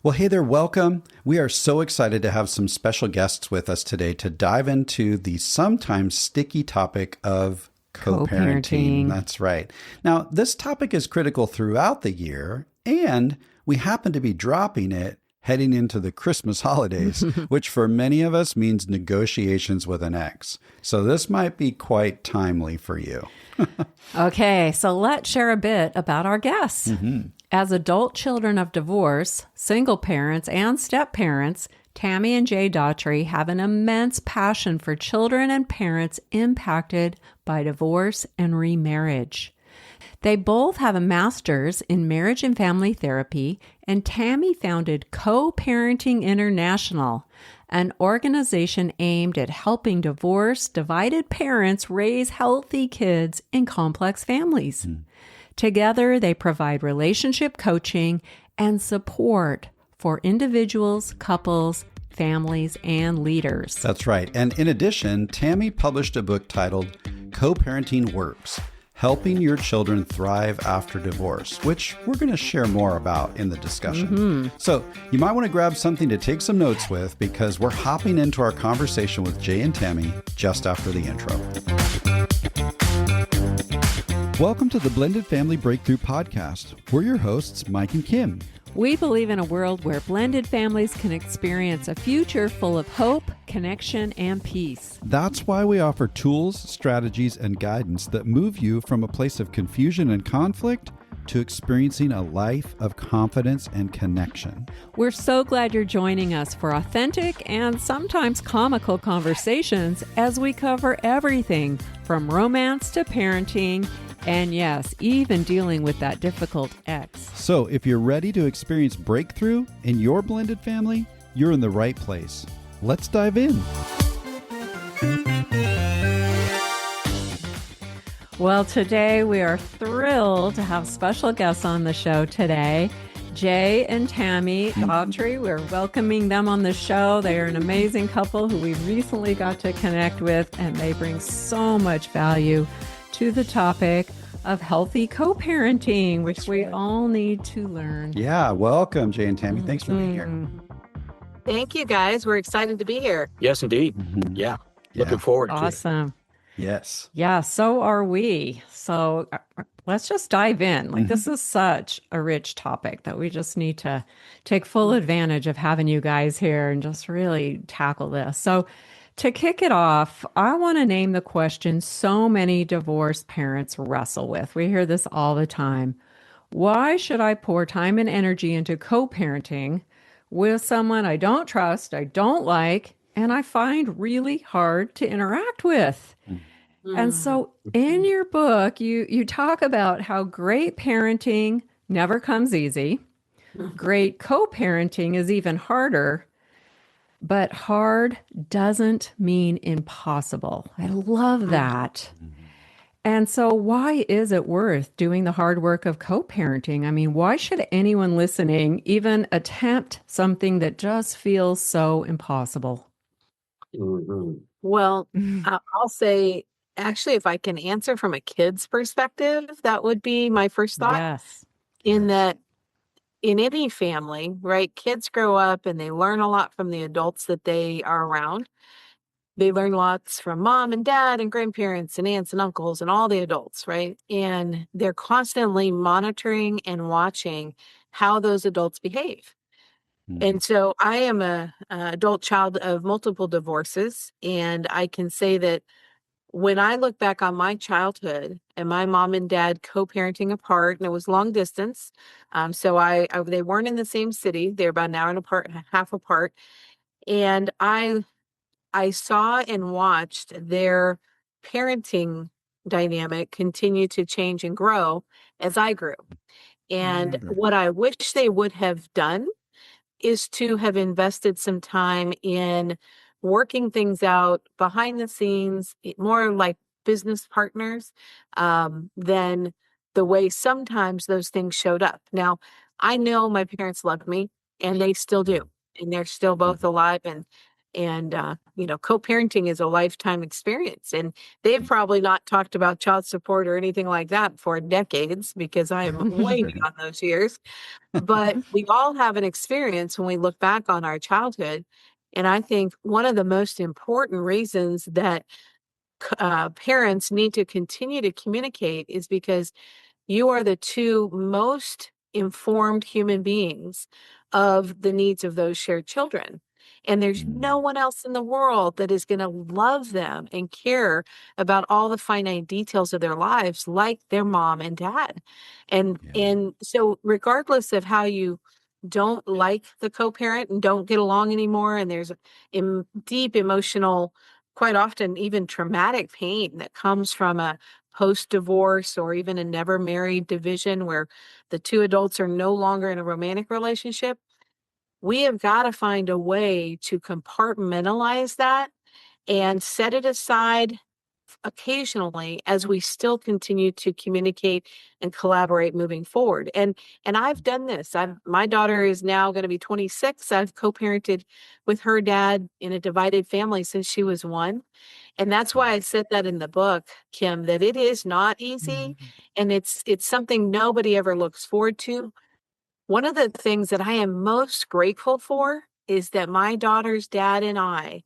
Well, hey there, welcome. We are so excited to have some special guests with us today to dive into the sometimes sticky topic of co-parenting. That's right. Now, this topic is critical throughout the year, and we happen to be dropping it heading into the Christmas holidays, which for many of us means negotiations with an ex. So this might be quite timely for you. Okay, so let's share a bit about our guests. As adult children of divorce, single parents, and step-parents, Tammy and Jay Daughtry have an immense passion for children and parents impacted by divorce and remarriage. They both have a master's in marriage and family therapy, and Tammy founded Co-Parenting International, an organization aimed at helping divorced, divided parents raise healthy kids in complex families. Together, they provide relationship coaching and support for individuals, couples, families, and leaders. That's right. And in addition, Tammy published a book titled Co-Parenting Works: Helping Your Children Thrive After Divorce, which we're going to share more about in the discussion. So you might want to grab something to take some notes with, because we're hopping into our conversation with Jay and Tammy just after the intro. Welcome to the Blended Family Breakthrough Podcast. We're your hosts, Mike and Kim. We believe in a world where blended families can experience a future full of hope, connection, and peace. That's why we offer tools, strategies, and guidance that move you from a place of confusion and conflict to experiencing a life of confidence and connection. We're so glad you're joining us for authentic and sometimes comical conversations as we cover everything from romance to parenting, and yes, even dealing with that difficult ex. So if you're ready to experience breakthrough in your blended family, you're in the right place. Let's dive in. Well, today we are thrilled to have special guests on the show today. Jay and Tammy Daughtry, we're welcoming them on the show. They are an amazing couple who we recently got to connect with, and they bring so much value to the topic of healthy co-parenting, which we all need to learn. Yeah, welcome, Jay and Tammy. Thanks for being here. Thank you, guys. We're excited to be here. Yes, indeed. Yeah. Looking forward to it. Awesome. Yes. Yeah, so are we. So let's just dive in. This is such a rich topic that we just need to take full advantage of having you guys here and just really tackle this. So to kick it off, I want to name the question so many divorced parents wrestle with. We hear this all the time. Why should I pour time and energy into co-parenting with someone I don't trust, I don't like, and I find really hard to interact with? And so in your book, you talk about how great parenting never comes easy. Great co-parenting is even harder. But hard doesn't mean impossible. I love that. And so why is it worth doing the hard work of co-parenting? I mean, why should anyone listening even attempt something that just feels so impossible? Well, I'll say, actually, if I can answer from a kid's perspective, that would be my first thought. Yes. In that, in any family, right, kids grow up and they learn a lot from the adults that they are around. They learn lots from mom and dad and grandparents and aunts and uncles and all the adults, right? And they're constantly monitoring and watching how those adults behave. And so I am a adult child of multiple divorces, and I can say that when I look back on my childhood and my mom and dad co-parenting apart, and it was long distance, so they weren't in the same city; they're about an hour and a half apart, and I saw and watched their parenting dynamic continue to change and grow as I grew. And what I wish they would have done is to have invested some time in working things out behind the scenes, more like business partners, than the way sometimes those things showed up. Now, I know my parents loved me, and they still do, and they're still both alive and And, co-parenting is a lifetime experience. And they've probably not talked about child support or anything like that for decades, because I am way beyond those years. But we all have an experience when we look back on our childhood. And I think one of the most important reasons that parents need to continue to communicate is because you are the two most informed human beings of the needs of those shared children. And there's no one else in the world that is going to love them and care about all the finite details of their lives like their mom and dad. And so regardless of how you don't like the co-parent and don't get along anymore, and there's deep emotional, quite often even traumatic pain that comes from a post-divorce or even a never married division where the two adults are no longer in a romantic relationship, we have got to find a way to compartmentalize that and set it aside occasionally as we still continue to communicate and collaborate moving forward. And I've done this. My daughter is now going to be 26. I've co-parented with her dad in a divided family since she was 1. And that's why I said that in the book, Kim, that it is not easy, and it's something nobody ever looks forward to. One of the things that I am most grateful for is that my daughter's dad and I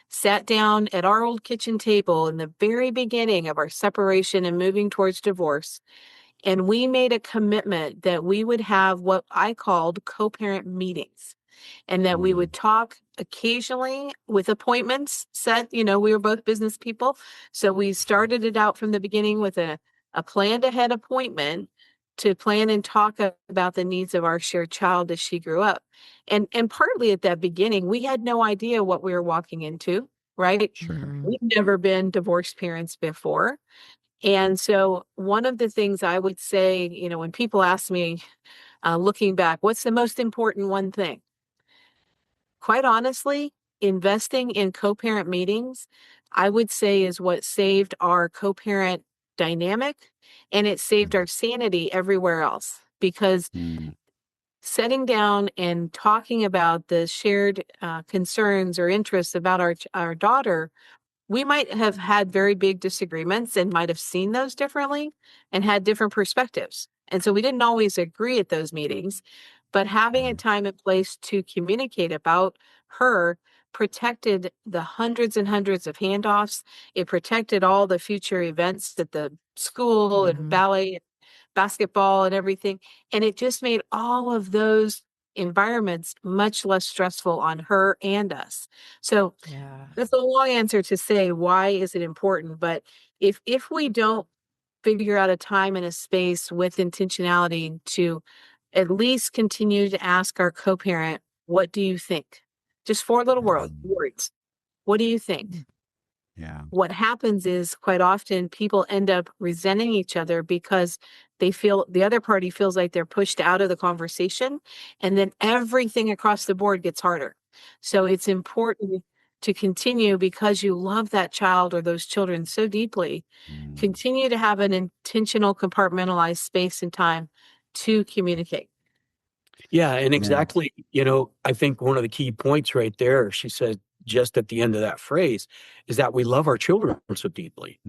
sat down at our old kitchen table in the very beginning of our separation and moving towards divorce. And we made a commitment that we would have what I called co-parent meetings, and that we would talk occasionally with appointments set. We were both business people. So we started it out from the beginning with a planned ahead appointment to plan and talk about the needs of our shared child as she grew up. And partly at that beginning, we had no idea what we were walking into, right? Sure. We've never been divorced parents before. And so one of the things I would say, when people ask me, looking back, what's the most important one thing? Quite honestly, investing in co-parent meetings, I would say, is what saved our co-parent dynamic, and it saved our sanity everywhere else, because setting down and talking about the shared concerns or interests about our daughter, we might have had very big disagreements and might have seen those differently and had different perspectives. And so we didn't always agree at those meetings, but having a time and place to communicate about her protected the hundreds and hundreds of handoffs. It protected all the future events at the school and ballet, basketball and everything. And it just made all of those environments much less stressful on her and us. So that's a long answer to say, why is it important? But if we don't figure out a time and a space with intentionality to at least continue to ask our co-parent, what do you think? Just 4 little words. What do you think? Yeah. What happens is, quite often people end up resenting each other because they feel the other party feels like they're pushed out of the conversation, and then everything across the board gets harder. So it's important to continue, because you love that child or those children so deeply, continue to have an intentional compartmentalized space and time to communicate. Yeah, and exactly, I think one of the key points right there, she said just at the end of that phrase, is that we love our children so deeply.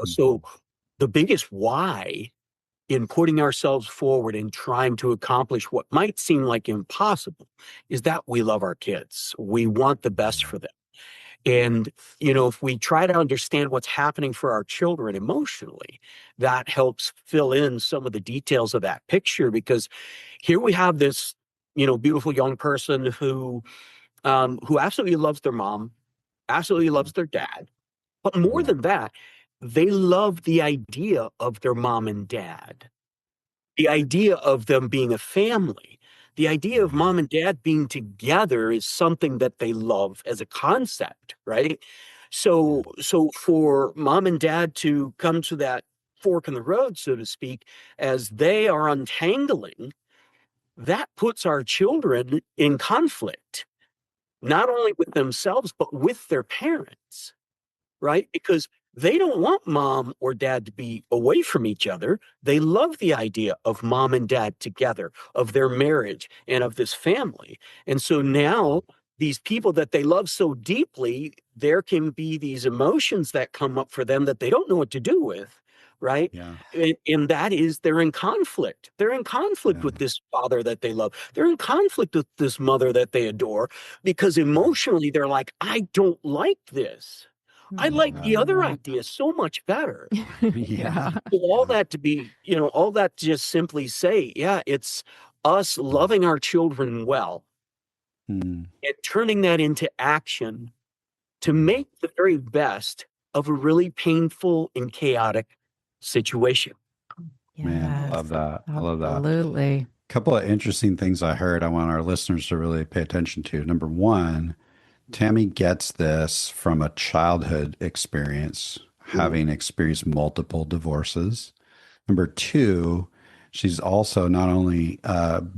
So the biggest why in putting ourselves forward and trying to accomplish what might seem like impossible is that we love our kids. We want the best for them. And, if we try to understand what's happening for our children emotionally, that helps fill in some of the details of that picture, because here we have this, beautiful young person who absolutely loves their mom, absolutely loves their dad. But more than that, they love the idea of their mom and dad, the idea of them being a family. The idea of mom and dad being together is something that they love as a concept, right? So for mom and dad to come to that fork in the road, so to speak, as they are untangling, that puts our children in conflict, not only with themselves, but with their parents, right? Because they don't want mom or dad to be away from each other. They love the idea of mom and dad together, of their marriage and of this family. And so now these people that they love so deeply, there can be these emotions that come up for them that they don't know what to do with, right? Yeah. And that is they're in conflict. They're in conflict with this father that they love. They're in conflict with this mother that they adore, because emotionally they're like, I don't like this. I like the other idea so much better. Yeah. So all that to be, all that to just simply say, yeah, it's us loving our children well and turning that into action to make the very best of a really painful and chaotic situation. Man, I love that. I love that. Absolutely. A couple of interesting things I heard I want our listeners to really pay attention to. Number one, Tammy gets this from a childhood experience, having experienced multiple divorces. Number two, she's also not only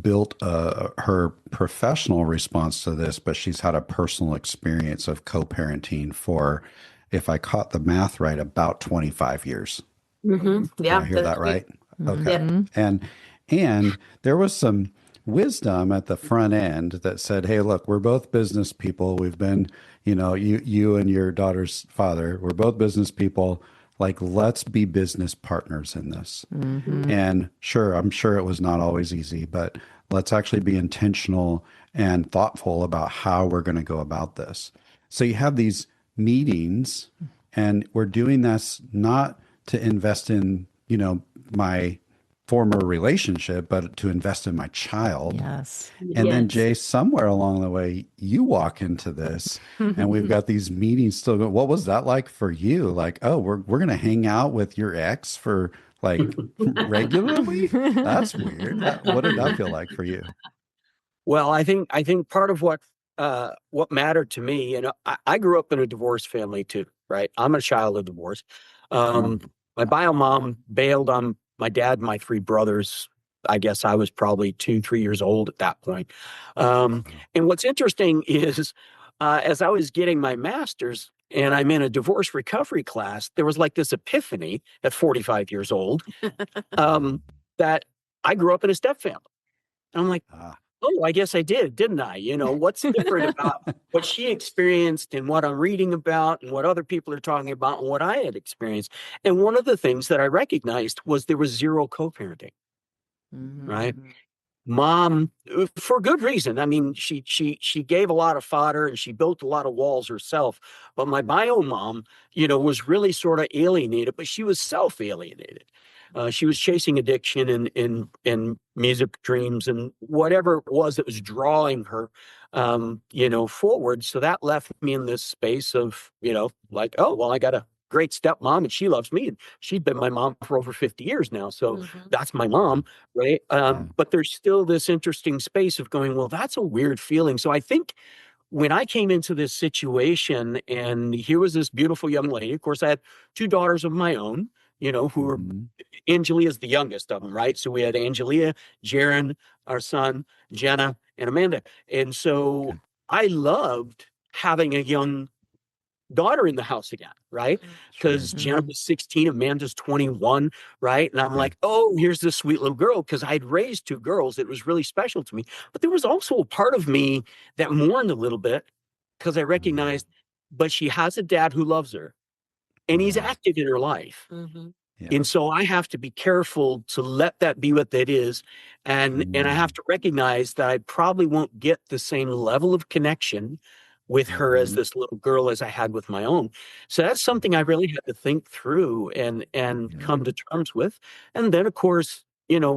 built her professional response to this, but she's had a personal experience of co-parenting for, if I caught the math right, about 25 years. Yeah. Did I hear that right? Okay. Mm-hmm. And there was some wisdom at the front end that said, hey, look, we're both business people. We've been, you and your daughter's father, we're both business people. Like, let's be business partners in this. And sure, I'm sure it was not always easy, but let's actually be intentional and thoughtful about how we're going to go about this. So you have these meetings, and we're doing this not to invest in, my former relationship, but to invest in my child. Yes. And then Jay, somewhere along the way, you walk into this and we've got these meetings still going. What was that like for you? Like, oh, we're going to hang out with your ex for like regularly? That's weird. What did that feel like for you? Well, I think part of what mattered to me, I grew up in a divorced family too, right? I'm a child of divorce. My bio mom bailed on my dad and my three brothers. I guess I was probably 2-3 years old at that point. And what's interesting is, as I was getting my master's and I'm in a divorce recovery class, there was like this epiphany at 45 years old that I grew up in a step family. And I'm like, oh, I guess I did, didn't I? What's different about what she experienced and what I'm reading about and what other people are talking about and what I had experienced? And one of the things that I recognized was there was zero co-parenting, right? Mom, for good reason. I mean, she gave a lot of fodder and she built a lot of walls herself. But my bio mom, was really sort of alienated, but she was self-alienated. She was chasing addiction and music dreams and whatever it was that was drawing her, forward. So that left me in this space of, like, oh, well, I got a great stepmom and she loves me. And she'd been my mom for over 50 years now. So that's my mom, right? But there's still this interesting space of going, well, that's a weird feeling. So I think when I came into this situation and here was this beautiful young lady, of course, I had 2 daughters of my own, who were, Angelia is the youngest of them, right? So we had Angelia, Jaron, our son, Jenna, and Amanda. And so I loved having a young daughter in the house again, right? Because Jenna was 16, Amanda's 21, right? And I'm like, oh, here's this sweet little girl, because I'd raised 2 girls. It was really special to me. But there was also a part of me that mourned a little bit because I recognized, but she has a dad who loves her and he's active in her life. And so I have to be careful to let that be what that is. And I have to recognize that I probably won't get the same level of connection with her as this little girl as I had with my own. So that's something I really had to think through and come to terms with. And then, of course,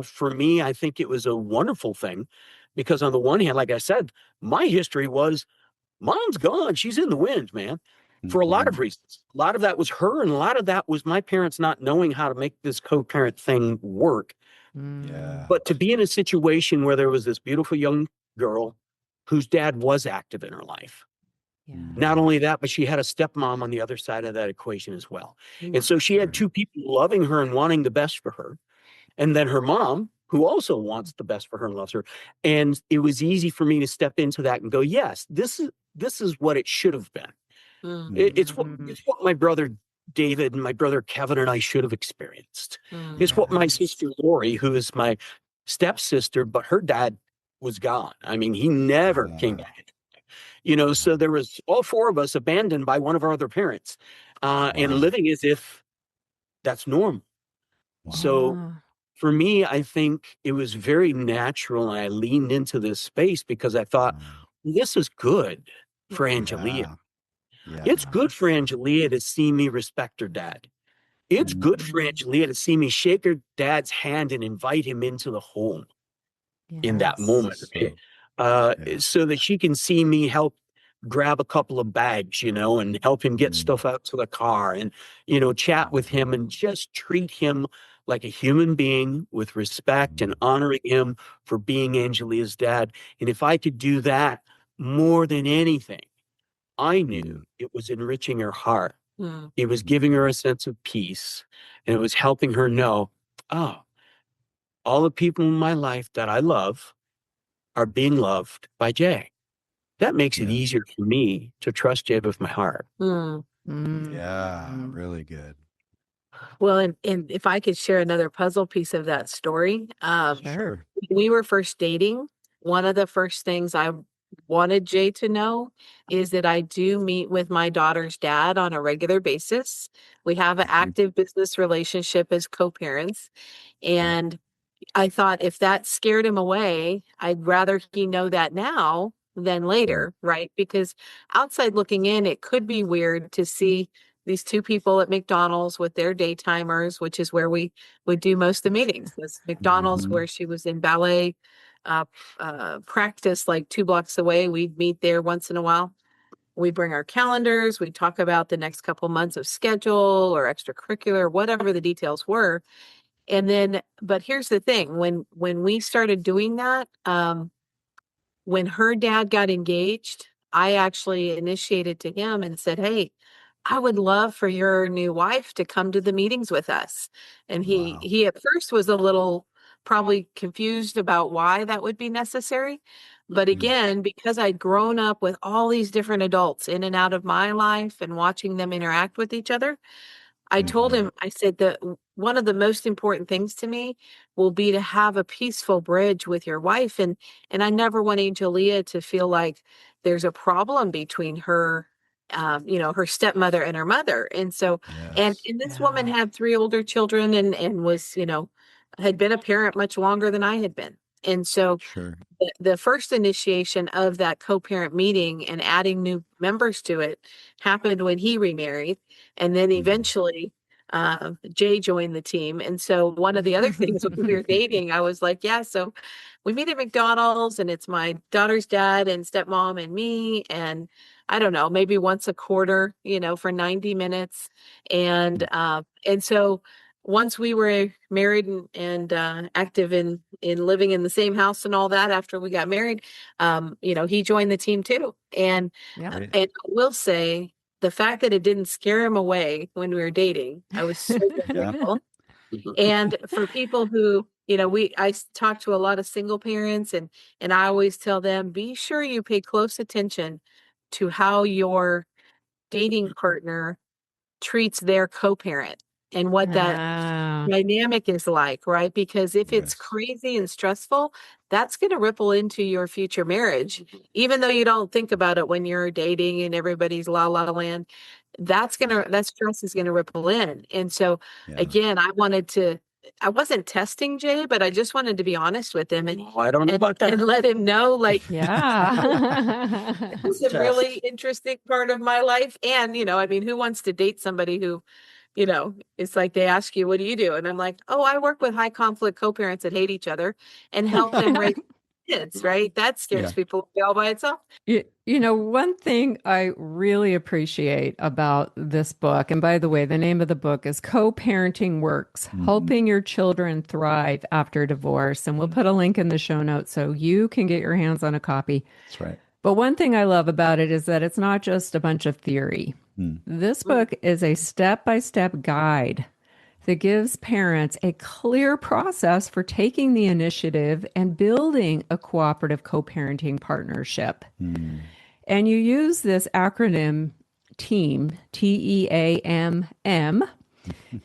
for me, I think it was a wonderful thing because on the one hand, like I said, my history was mom's gone. She's in the wind, man. For a lot of reasons. A lot of that was her, and a lot of that was my parents not knowing how to make this co-parent thing work. But to be in a situation where there was this beautiful young girl whose dad was active in her life. Not only that, but she had a stepmom on the other side of that equation as well. And so she had 2 people loving her and wanting the best for her. And then her mom, who also wants the best for her and loves her. And it was easy for me to step into that and go, yes, this is what it should have been. It's what my brother David and my brother Kevin and I should have experienced. It's what my sister Lori, who is my stepsister, but her dad was gone. I mean, he never came back. So there was all four of us abandoned by one of our other parents, and living as if that's normal. Wow. So for me, I think it was very natural, and I leaned into this space because I thought, this is good for Angelia. Yeah. It's good for Angelia to see me respect her dad. It's good for Angelia to see me shake her dad's hand and invite him into the home in that moment, so that she can see me help grab a couple of bags, and help him get stuff out to the car, and, chat with him and just treat him like a human being with respect and honoring him for being Angelia's dad. And if I could do that more than anything, I knew it was enriching her heart. It was giving her a sense of peace, and it was helping her know, oh, all the people in my life that I love are being loved by Jay. That makes it easier for me to trust Jay with my heart. Yeah, really good. Well, and if I could share another puzzle piece of that story, Sure. when we were first dating, one of the first things I wanted Jay to know is that I do meet with my daughter's dad on a regular basis. We have an active business relationship as co-parents. And I thought if that scared him away, I'd rather he know that now than later, right? Because outside looking in, it could be weird to see these two people at McDonald's with their daytimers, which is where we would do most of the meetings. This McDonald's where she was in ballet practice like 2 blocks away. We'd meet there once in a while. We bring our calendars. We talk about the next couple months of schedule or extracurricular, whatever the details were. And then, but here's the thing, when we started doing that, when her dad got engaged, I actually initiated to him and said, hey, I would love for your new wife to come to the meetings with us. And he at first was a little probably confused about why that would be necessary. But again, because I'd grown up with all these different adults in and out of my life and watching them interact with each other, I told him, I said that one of the most important things to me will be to have a peaceful bridge with your wife. And I never want Angelia to feel like there's a problem between her, her stepmother and her mother. And so, and this woman had 3 older children and was, had been a parent much longer than I had been. And so the first initiation of that co-parent meeting and adding new members to it happened when he remarried. And then eventually Jay joined the team. And so one of the other things when we were dating, I was like, yeah, so we meet at McDonald's and it's my daughter's dad and stepmom and me. And I don't know, maybe once a quarter, for 90 minutes. And so once we were married and active in living in the same house and all that after we got married, he joined the team too. And and I will say the fact that it didn't scare him away when we were dating, I was so grateful. And for people who, I talk to a lot of single parents and I always tell them, be sure you pay close attention to how your dating partner treats their co-parent and what that dynamic is like, right? Because if it's crazy and stressful, that's going to ripple into your future marriage, even though you don't think about it when you're dating and everybody's la la land. That stress is going to ripple in. And so again, I wasn't testing Jay, but I just wanted to be honest with him and I don't know about that. And let him know, like, it's a really interesting part of my life. And, who wants to date somebody who, it's like they ask you, what do you do? And I'm like, oh, I work with high conflict co-parents that hate each other and help them raise kids, right? That scares people all by itself. One thing I really appreciate about this book, and by the way, the name of the book is Co-Parenting Works, Helping Your Children Thrive After Divorce. And we'll put a link in the show notes so you can get your hands on a copy. That's right. But one thing I love about it is that it's not just a bunch of theory. This book is a step-by-step guide that gives parents a clear process for taking the initiative and building a cooperative co-parenting partnership. And you use this acronym TEAM, TEAMM.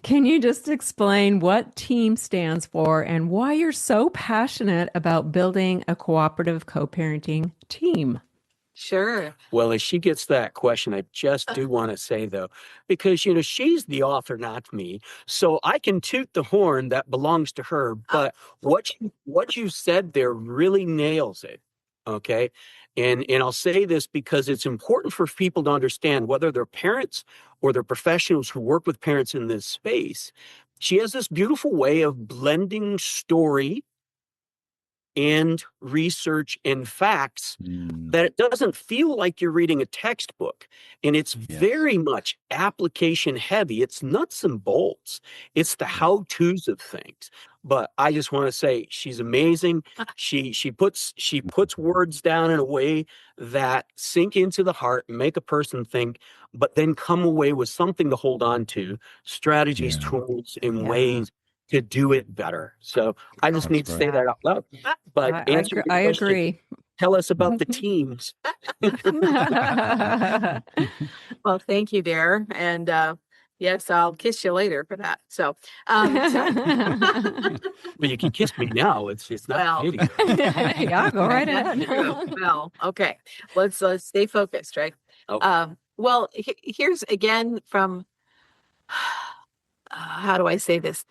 Can you just explain what TEAM stands for and why you're so passionate about building a cooperative co-parenting team? Sure. Well, as she gets that question, I just do want to say, though, because, she's the author, not me. So I can toot the horn that belongs to her. But what you said there really nails it. Okay. And I'll say this because it's important for people to understand, whether they're parents or they're professionals who work with parents in this space. She has this beautiful way of blending story and research and facts that it doesn't feel like you're reading a textbook. And it's very much application heavy. It's nuts and bolts. It's the how-tos of things. But I just want to say she's amazing. She puts words down in a way that sink into the heart, make a person think, but then come away with something to hold on to, strategies, tools, and ways to do it better. So I just need to say that out loud. But answer your I question. agree. Tell us about the teams. Well, thank you, Dare. And yes, I'll kiss you later for that. So, But you can kiss me now. It's not Well, Yeah, go right that's ahead. true. Well, okay. Let's stay focused, right? Okay. Well, here's again from how do I say this?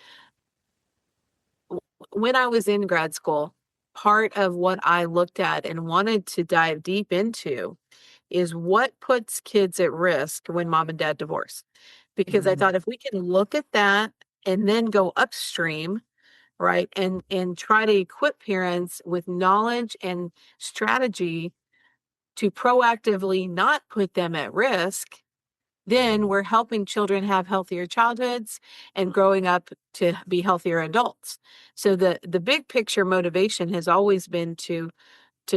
When I was in grad school, part of what I looked at and wanted to dive deep into is what puts kids at risk when mom and dad divorce. Because I thought if we can look at that and then go upstream, right, and try to equip parents with knowledge and strategy to proactively not put them at risk, then we're helping children have healthier childhoods and growing up to be healthier adults. So the big picture motivation has always been to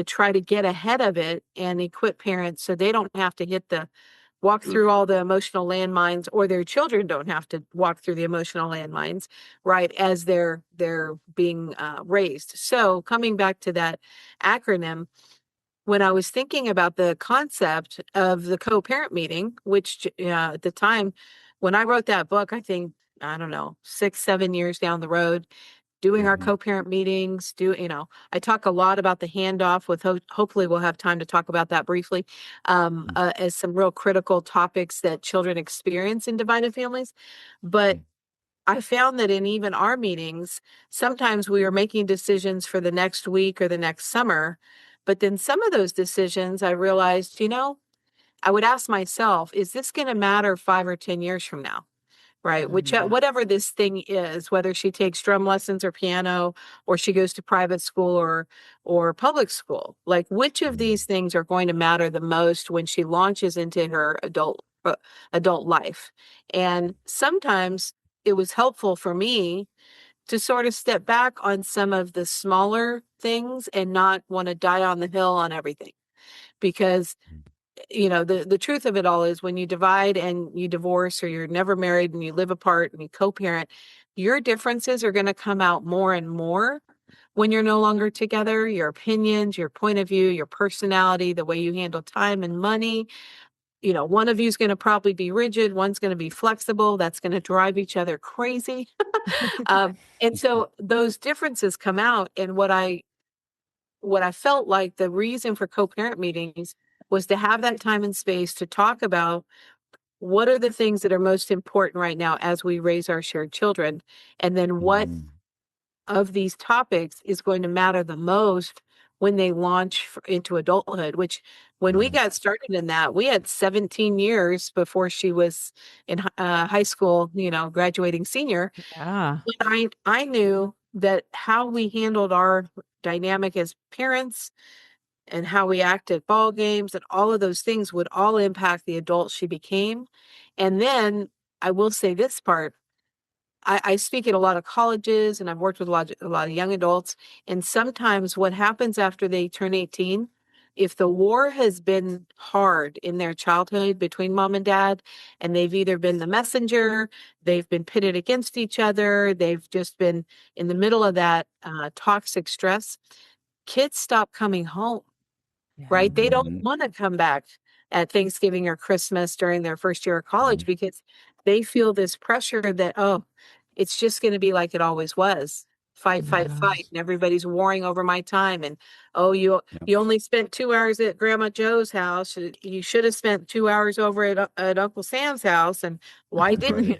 try to get ahead of it and equip parents so they don't have to walk through all the emotional landmines, or their children don't have to walk through the emotional landmines, right, as they're being raised. So coming back to that acronym, when I was thinking about the concept of the co-parent meeting, which at the time when I wrote that book, I think, I don't know, 6-7 years down the road, doing our co-parent meetings, I talk a lot about the handoff with, hopefully we'll have time to talk about that briefly, as some real critical topics that children experience in divided families. But I found that in even our meetings, sometimes we were making decisions for the next week or the next summer. But then some of those decisions, I realized, I would ask myself, is this going to matter 5 or 10 years from now? Right. Whatever this thing is, whether she takes drum lessons or piano, or she goes to private school or public school, like which of these things are going to matter the most when she launches into her adult life? And sometimes it was helpful for me to sort of step back on some of the smaller things and not want to die on the hill on everything. Because, the truth of it all is when you divide and you divorce, or you're never married and you live apart and you co-parent, your differences are going to come out more and more when you're no longer together. Your opinions, your point of view, your personality, the way you handle time and money. One of you is going to probably be rigid. One's going to be flexible. That's going to drive each other crazy. And so those differences come out. And what I felt like the reason for co-parent meetings was to have that time and space to talk about what are the things that are most important right now as we raise our shared children. And then what of these topics is going to matter the most when they launch into adulthood, which when we got started in that, we had 17 years before she was in high school, graduating senior. Yeah. But I knew that how we handled our dynamic as parents and how we act at ball games and all of those things would all impact the adult she became. And then I will say this part, I speak at a lot of colleges and I've worked with a lot of young adults. And sometimes what happens after they turn 18, if the war has been hard in their childhood between mom and dad, and they've either been the messenger, they've been pitted against each other, they've just been in the middle of that toxic stress, kids stop coming home, right? They don't want to come back at Thanksgiving or Christmas during their first year of college because they feel this pressure that, oh, it's just going to be like it always was. fight, Yes. and everybody's warring over my time. And oh, you only spent 2 hours at Grandma Joe's house. You should have spent 2 hours over at Uncle Sam's house. And why didn't you?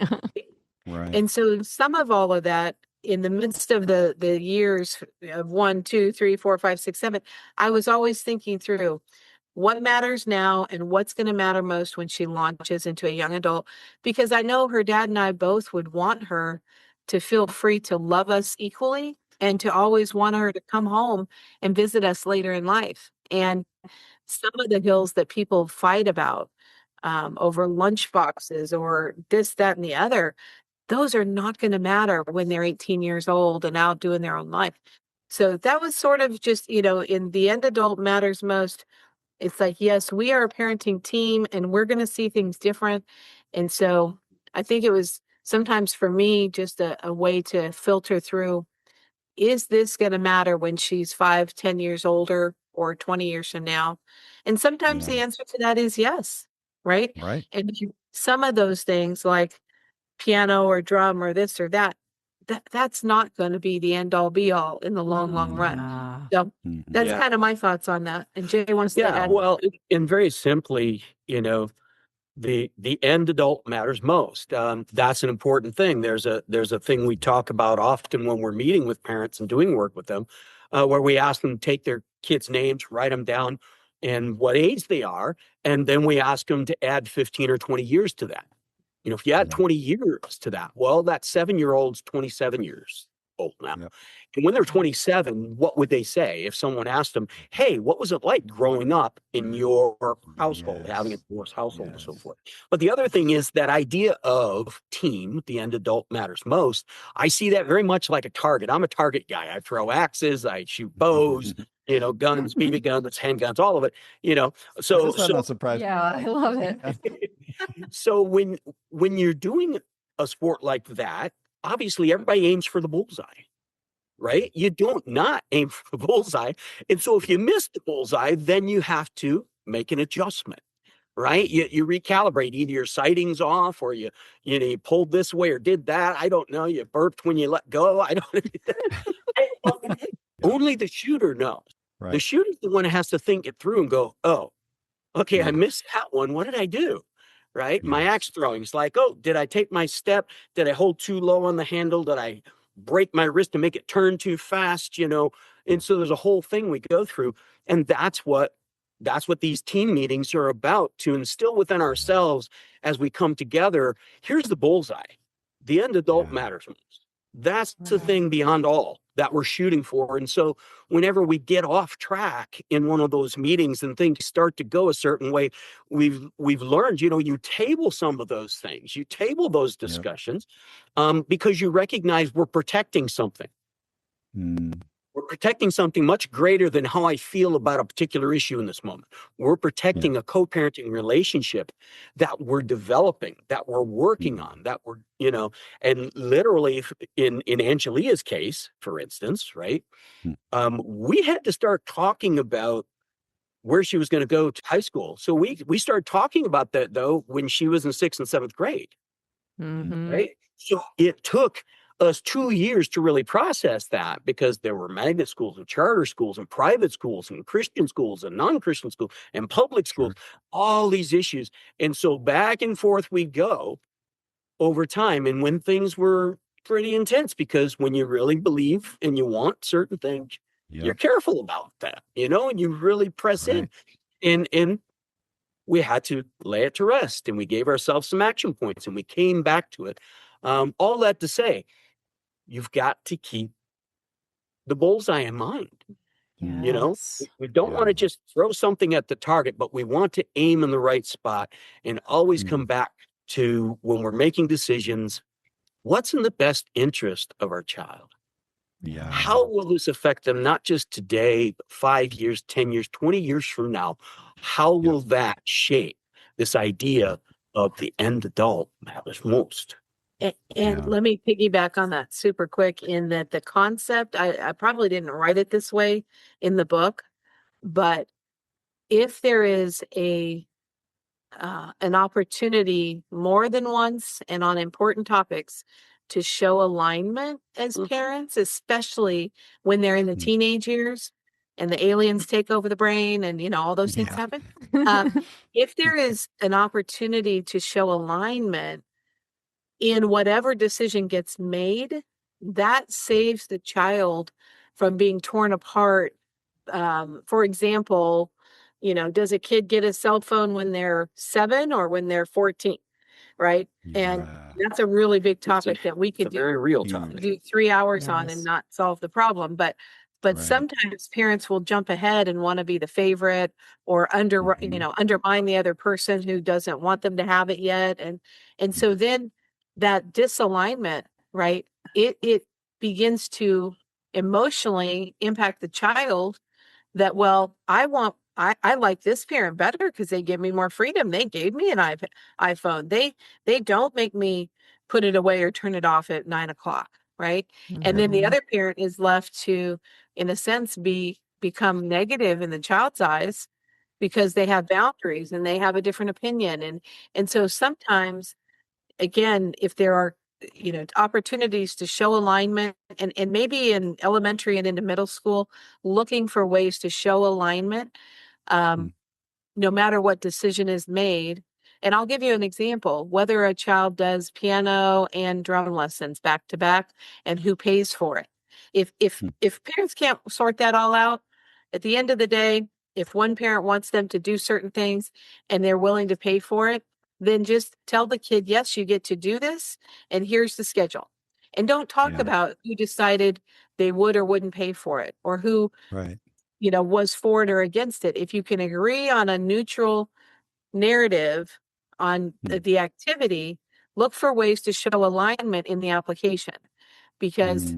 Right. And so some of all of that, in the midst of the years of 1, 2, 3, 4, 5, 6, 7, I was always thinking through what matters now and what's going to matter most when she launches into a young adult. Because I know her dad and I both would want her to feel free to love us equally and to always want her to come home and visit us later in life. And some of the hills that people fight about over lunch boxes or this, that, and the other, those are not going to matter when they're 18 years old and out doing their own life. So that was sort of just, in the end, adult matters most. It's like, yes, we are a parenting team and we're going to see things different. And so I think it was sometimes for me just a way to filter through, is this going to matter when she's 5, 10 years older or 20 years from now? And sometimes the answer to that is yes, right? Right. And some of those things like piano or drum or this or that's not going to be the end all be all in the long run. So that's kind of my thoughts on that. And Jay wants to add. Well, and very simply, the end adult matters most. That's an important thing. There's a thing we talk about often when we're meeting with parents and doing work with them, where we ask them to take their kids' names, write them down, and what age they are, and then we ask them to add 15 or 20 years to that. If you add 20 years to that, well, that 7-year-old's 27 years old now. Yep. And when they're 27, what would they say if someone asked them, hey, what was it like growing up in your household, having a divorced household and so forth? But the other thing is that idea of team, the end adult matters most. I see that very much like a target. I'm a target guy. I throw axes, I shoot bows, guns, BB guns, handguns, all of it, so. That's not surprising. Yeah, I love it. So when you're doing a sport like that, obviously everybody aims for the bullseye, right? You don't not aim for the bullseye. And so if you miss the bullseye, then you have to make an adjustment, right? You recalibrate, either your sighting's off or you pulled this way or did that. I don't know. You burped when you let go. I don't Only the shooter knows. Right. The shooter's the one that has to think it through and go, oh, okay, I missed that one. What did I do? Right? Yes. My axe throwing is like, oh, did I take my step? Did I hold too low on the handle? Did I break my wrist to make it turn too fast? And so there's a whole thing we go through. And that's what these team meetings are about, to instill within ourselves as we come together. Here's the bullseye. The end adult matters most. That's the thing beyond all that we're shooting for. And so whenever we get off track in one of those meetings and things start to go a certain way, we've learned, you table some of those things, you table those discussions, because you recognize we're protecting something. We're protecting something much greater than how I feel about a particular issue in this moment. We're protecting a co-parenting relationship that we're developing, that we're working on, that we're, and literally in Angelia's case, for instance, right? We had to start talking about where she was going to go to high school. So we started talking about that, though, when she was in 6th and 7th grade, right? So it took us 2 years to really process that, because there were magnet schools and charter schools and private schools and Christian schools and non-Christian schools and public schools, all these issues. And so back and forth we go over time. And when things were pretty intense, because when you really believe and you want certain things, you're careful about that, and you really press in. And we had to lay it to rest, and we gave ourselves some action points, and we came back to it. All that to say, you've got to keep the bullseye in mind. We don't want to just throw something at the target, but we want to aim in the right spot and always come back to, when we're making decisions, what's in the best interest of our child? How will this affect them, not just today, but 5 years, 10 years, 20 years from now? How will that shape this idea of the end adult matters most? And let me piggyback on that super quick, in that the concept, I probably didn't write it this way in the book, but if there is an opportunity more than once and on important topics to show alignment as parents, especially when they're in the teenage years and the aliens take over the brain and, all those things happen. If there is an opportunity to show alignment in whatever decision gets made, that saves the child from being torn apart. For example, does a kid get a cell phone when they're 7 or when they're 14? Right. And that's a really big topic that we could do. Very real topic. Do 3 hours on and not solve the problem. But sometimes parents will jump ahead and want to be the favorite or undermine the other person who doesn't want them to have it yet. And so then that disalignment, right, it begins to emotionally impact the child that, well, I like this parent better because they give me more freedom. They gave me an iPhone. They don't make me put it away or turn it off at 9:00, right? And then the other parent is left to, in a sense, become negative in the child's eyes because they have boundaries and they have a different opinion. And so sometimes, again, if there are opportunities to show alignment and maybe in elementary and into middle school, looking for ways to show alignment, no matter what decision is made. And I'll give you an example, whether a child does piano and drum lessons back to back and who pays for it. If parents can't sort that all out, at the end of the day, if one parent wants them to do certain things and they're willing to pay for it, then just tell the kid, yes, you get to do this, and here's the schedule. And don't talk about who decided they would or wouldn't pay for it or who was for it or against it. If you can agree on a neutral narrative on the activity, look for ways to show alignment in the application, because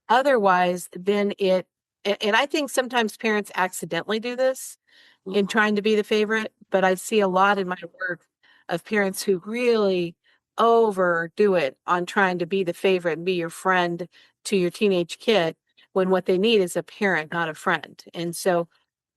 otherwise then and I think sometimes parents accidentally do this in trying to be the favorite, but I see a lot in my work of parents who really overdo it on trying to be the favorite and be your friend to your teenage kid, when what they need is a parent, not a friend. And so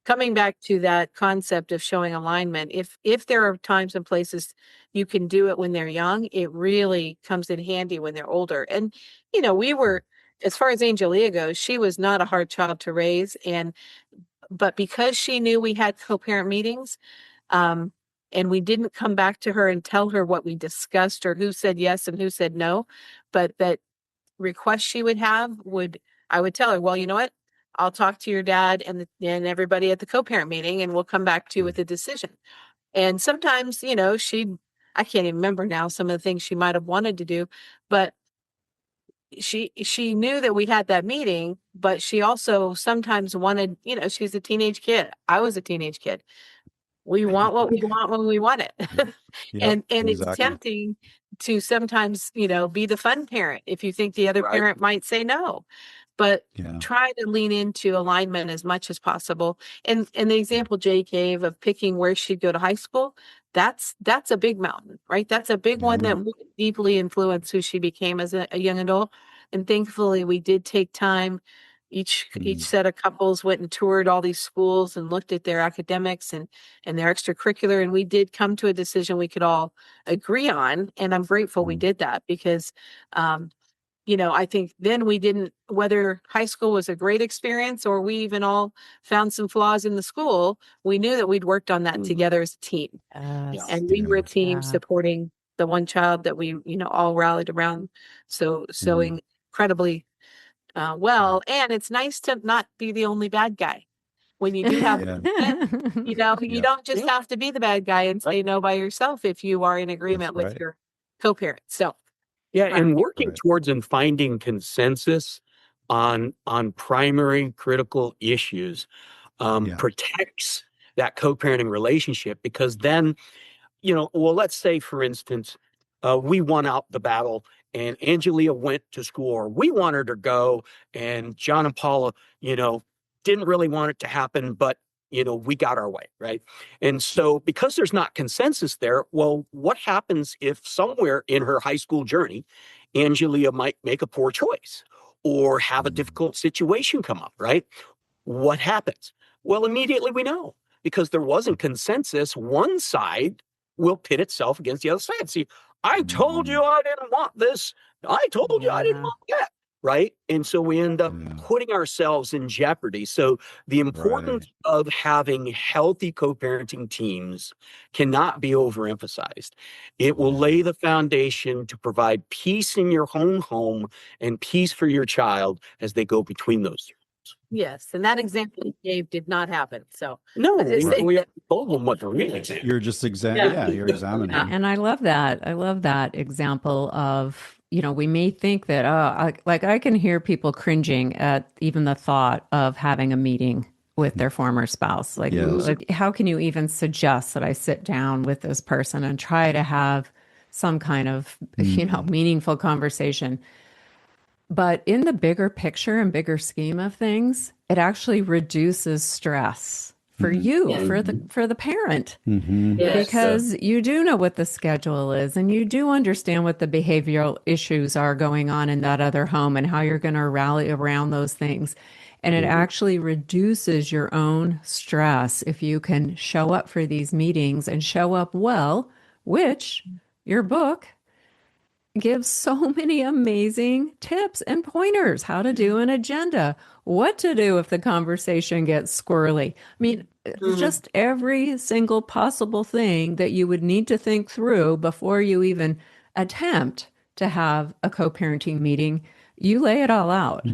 coming back to that concept of showing alignment, if there are times and places you can do it when they're young, it really comes in handy when they're older. And, we were, as far as Angelia goes, she was not a hard child to raise. But because she knew we had co-parent meetings, and we didn't come back to her and tell her what we discussed or who said yes and who said no, but that request she would have I would tell her, well, you know what? I'll talk to your dad and everybody at the co-parent meeting, and we'll come back to you with a decision. And sometimes, I can't even remember now some of the things she might have wanted to do, but she knew that we had that meeting, but she also sometimes wanted, she's a teenage kid. I was a teenage kid. We want what we want when we want it. And it's tempting to sometimes, be the fun parent if you think the other parent might say no. But try to lean into alignment as much as possible. And the example Jay gave of picking where she'd go to high school, that's a big mountain, right? That's a big one that would deeply influence who she became as a young adult. And thankfully, we did take time. Each set of couples went and toured all these schools and looked at their academics and their extracurricular. And we did come to a decision we could all agree on. And I'm grateful we did that because, I think then we didn't, whether high school was a great experience or we even all found some flaws in the school, we knew that we'd worked on that together as a team. And we were a team supporting the one child that we, all rallied around so incredibly well. And it's nice to not be the only bad guy when you do have, you don't just have to be the bad guy and say no by yourself if you are in agreement with your co-parent. So, and working towards and finding consensus on primary critical issues protects that co-parenting relationship, because then, let's say, for instance, we won out the battle and Angelia went to school, or we want her to go, and John and Paula, didn't really want it to happen, but, we got our way, right? And so because there's not consensus there, well, what happens if somewhere in her high school journey, Angelia might make a poor choice or have a difficult situation come up, right? What happens? Well, immediately we know, because there wasn't consensus. One side will pit itself against the other side. See, I told you I didn't want this. I told you I didn't Yeah. want that. Right. And so we end up putting ourselves in jeopardy. So the importance of having healthy co-parenting teams cannot be overemphasized. It will lay the foundation to provide peace in your own home and peace for your child as they go between those two. Yes, and that example you gave did not happen. So No, I just think we that- told them what the real example. You're just you're examining. And I love that. I love that example of, we may think that, I can hear people cringing at even the thought of having a meeting with their former spouse. Like, Yes. like, how can you even suggest that I sit down with this person and try to have some kind of, meaningful conversation? But in the bigger picture and bigger scheme of things, it actually reduces stress for you, for the parent, because you do know what the schedule is and you do understand what the behavioral issues are going on in that other home and how you're going to rally around those things. And it actually reduces your own stress if you can show up for these meetings and show up well, which your book gives so many amazing tips and pointers: how to do an agenda, what to do if the conversation gets squirrely. I mean, just every single possible thing that you would need to think through before you even attempt to have a co-parenting meeting, you lay it all out.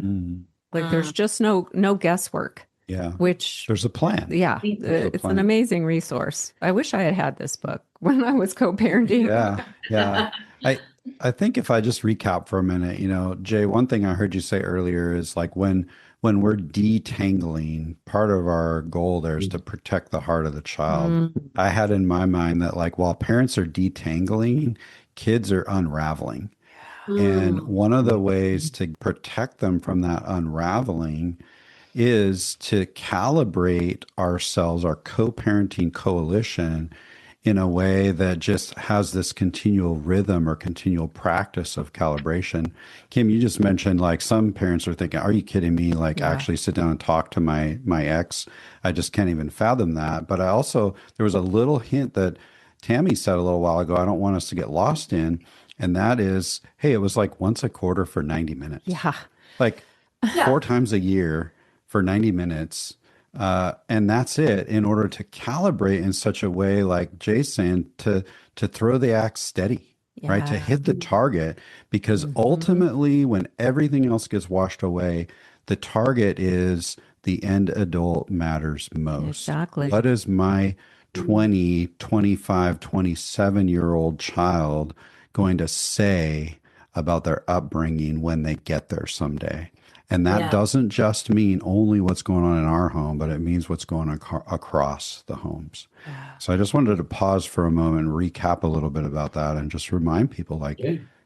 Like there's just no guesswork. Yeah. Which there's a plan. Yeah, it's an amazing resource. I wish I had had this book when I was co-parenting. Yeah. I think if I just recap for a minute, Jay, one thing I heard you say earlier is like when we're detangling, part of our goal there is to protect the heart of the child. I had in my mind that like while parents are detangling, kids are unraveling. And one of the ways to protect them from that unraveling is to calibrate ourselves, our co-parenting coalition, in a way that just has this continual rhythm or continual practice of calibration. Kim, you just mentioned like some parents are thinking, are you kidding me? Like actually sit down and talk to my ex. I just can't even fathom that. But there was a little hint that Tammy said a little while ago, I don't want us to get lost in. And that is, hey, it was like once a quarter for 90 minutes. Yeah. Like 4 times a year for 90 minutes. And that's it, in order to calibrate in such a way, like Jay's saying, to throw the axe steady, right? To hit the target, because ultimately when everything else gets washed away, the target is the end adult matters most. Exactly. What is my 20, 25, 27-year-old child going to say about their upbringing when they get there someday? And that doesn't just mean only what's going on in our home, but it means what's going on across the homes. So I just wanted to pause for a moment and recap a little bit about that and just remind people like,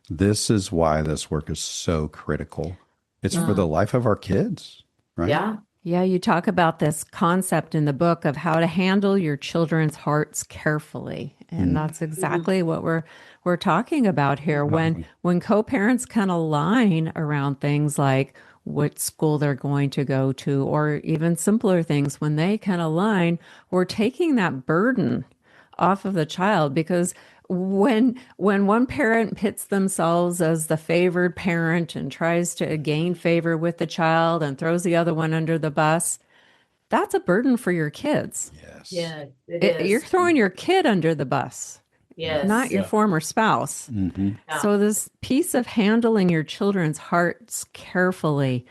this is why this work is so critical. It's for the life of our kids, right? Yeah, you talk about this concept in the book of how to handle your children's hearts carefully. And that's exactly what we're talking about here. When co-parents can align around things like what school they're going to go to, or even simpler things, when they can align, we're taking that burden off of the child. Because when one parent pits themselves as the favored parent and tries to gain favor with the child and throws the other one under the bus, that's a burden for your kids. Yes. Yeah, it is. You're throwing your kid under the bus. Yes. Not your former spouse. So this piece of handling your children's hearts carefully,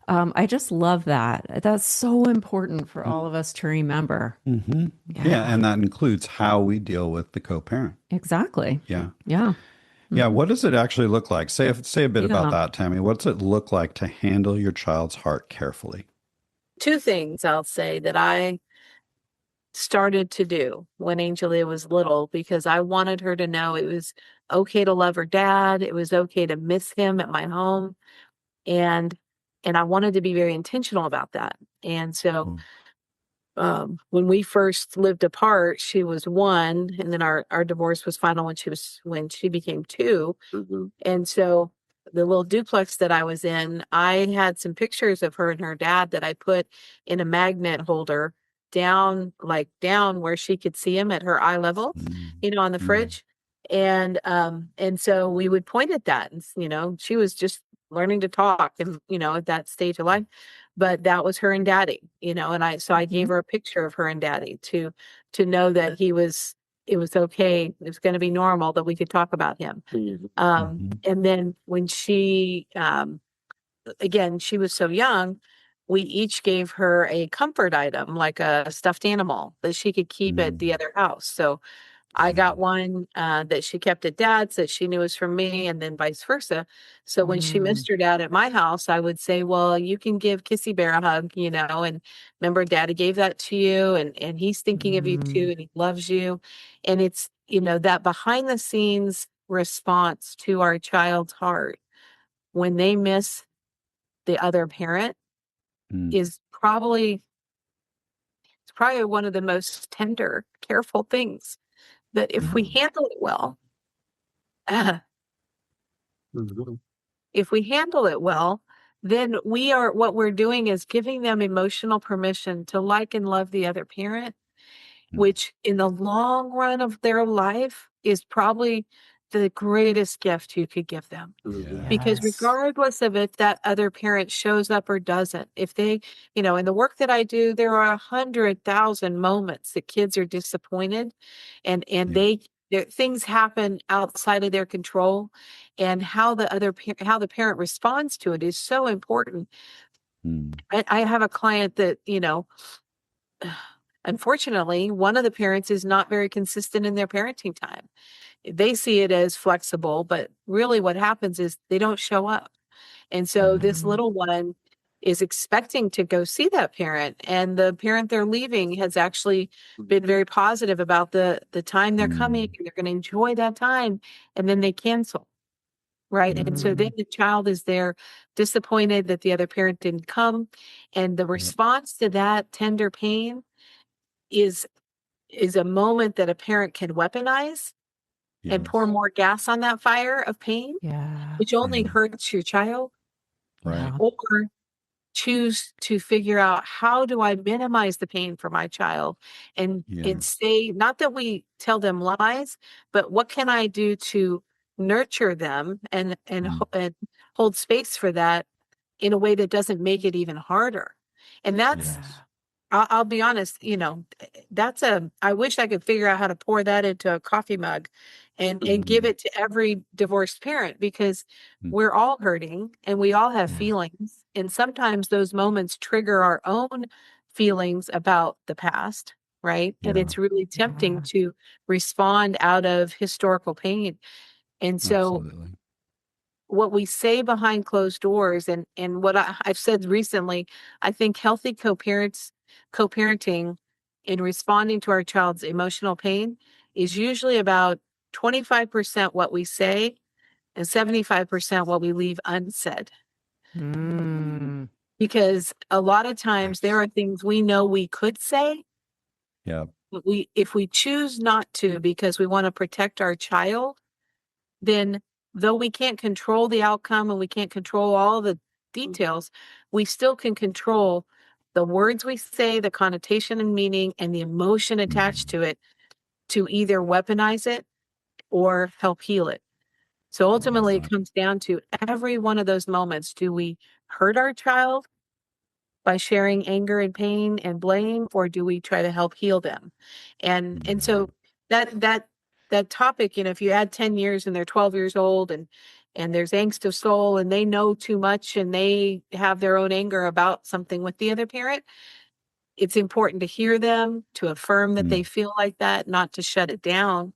I just love that. That's so important for all of us to remember. Yeah, and that includes how we deal with the co-parent. Exactly. Yeah. Yeah. What does it actually look like? Say a bit about that, Tammy. What's it look like to handle your child's heart carefully? 2 things I'll say that I started to do when Angelia was little, because I wanted her to know it was okay to love her dad. It was okay to miss him at my home. And I wanted to be very intentional about that. And so when we first lived apart, she was 1, and then our divorce was final when she became 2. And so the little duplex that I was in, I had some pictures of her and her dad that I put in a magnet holder down where she could see him at her eye level, on the fridge. And so we would point at that, and she was just learning to talk, and at that stage of life, but that was her and daddy, and I gave her a picture of her and daddy to know that it was okay, it was going to be normal, that we could talk about him. And then when she again, she was so young, we each gave her a comfort item, like a stuffed animal that she could keep at the other house. So I got one that she kept at dad's that she knew was from me, and then vice versa. So when she missed her dad at my house, I would say, well, you can give Kissy Bear a hug, and remember daddy gave that to you, and he's thinking of you too, and he loves you. And it's, that behind the scenes response to our child's heart when they miss the other parent is probably one of the most tender, careful things that if we handle it well, if we handle it well, then what we're doing is giving them emotional permission to like and love the other parent, which in the long run of their life is probably the greatest gift you could give them. Because regardless of if that other parent shows up or doesn't, if they, in the work that I do, there are 100,000 moments that kids are disappointed, and things happen outside of their control, and how the parent responds to it is so important. I have a client that, unfortunately, one of the parents is not very consistent in their parenting time. They see it as flexible, but really what happens is they don't show up. And so this little one is expecting to go see that parent, and the parent they're leaving has actually been very positive about the time they're coming, and they're going to enjoy that time, and then they cancel. Right. And so then the child is there disappointed that the other parent didn't come. And the response to that tender pain is a moment that a parent can weaponize and pour more gas on that fire of pain, which only hurts your child. Right. Or choose to figure out, how do I minimize the pain for my child, and say, not that we tell them lies, but what can I do to nurture them and hold space for that in a way that doesn't make it even harder. And that's I'll be honest, I wish I could figure out how to pour that into a coffee mug and give it to every divorced parent, because we're all hurting and we all have feelings. And sometimes those moments trigger our own feelings about the past, right? And it's really tempting to respond out of historical pain. And so what we say behind closed doors, and what I've said recently, I think healthy co-parenting in responding to our child's emotional pain is usually about 25% what we say and 75% what we leave unsaid. Because a lot of times there are things we know we could say, but if we choose not to because we want to protect our child, then though we can't control the outcome and we can't control all the details, we still can control the words we say, the connotation and meaning, and the emotion attached to it, to either weaponize it or help heal it. So ultimately, it comes down to every one of those moments. Do we hurt our child by sharing anger and pain and blame, or do we try to help heal them? And so that topic, if you add 10 years and they're 12 years old, and there's angst of soul, and they know too much, and they have their own anger about something with the other parent, it's important to hear them, to affirm that they feel like that, not to shut it down,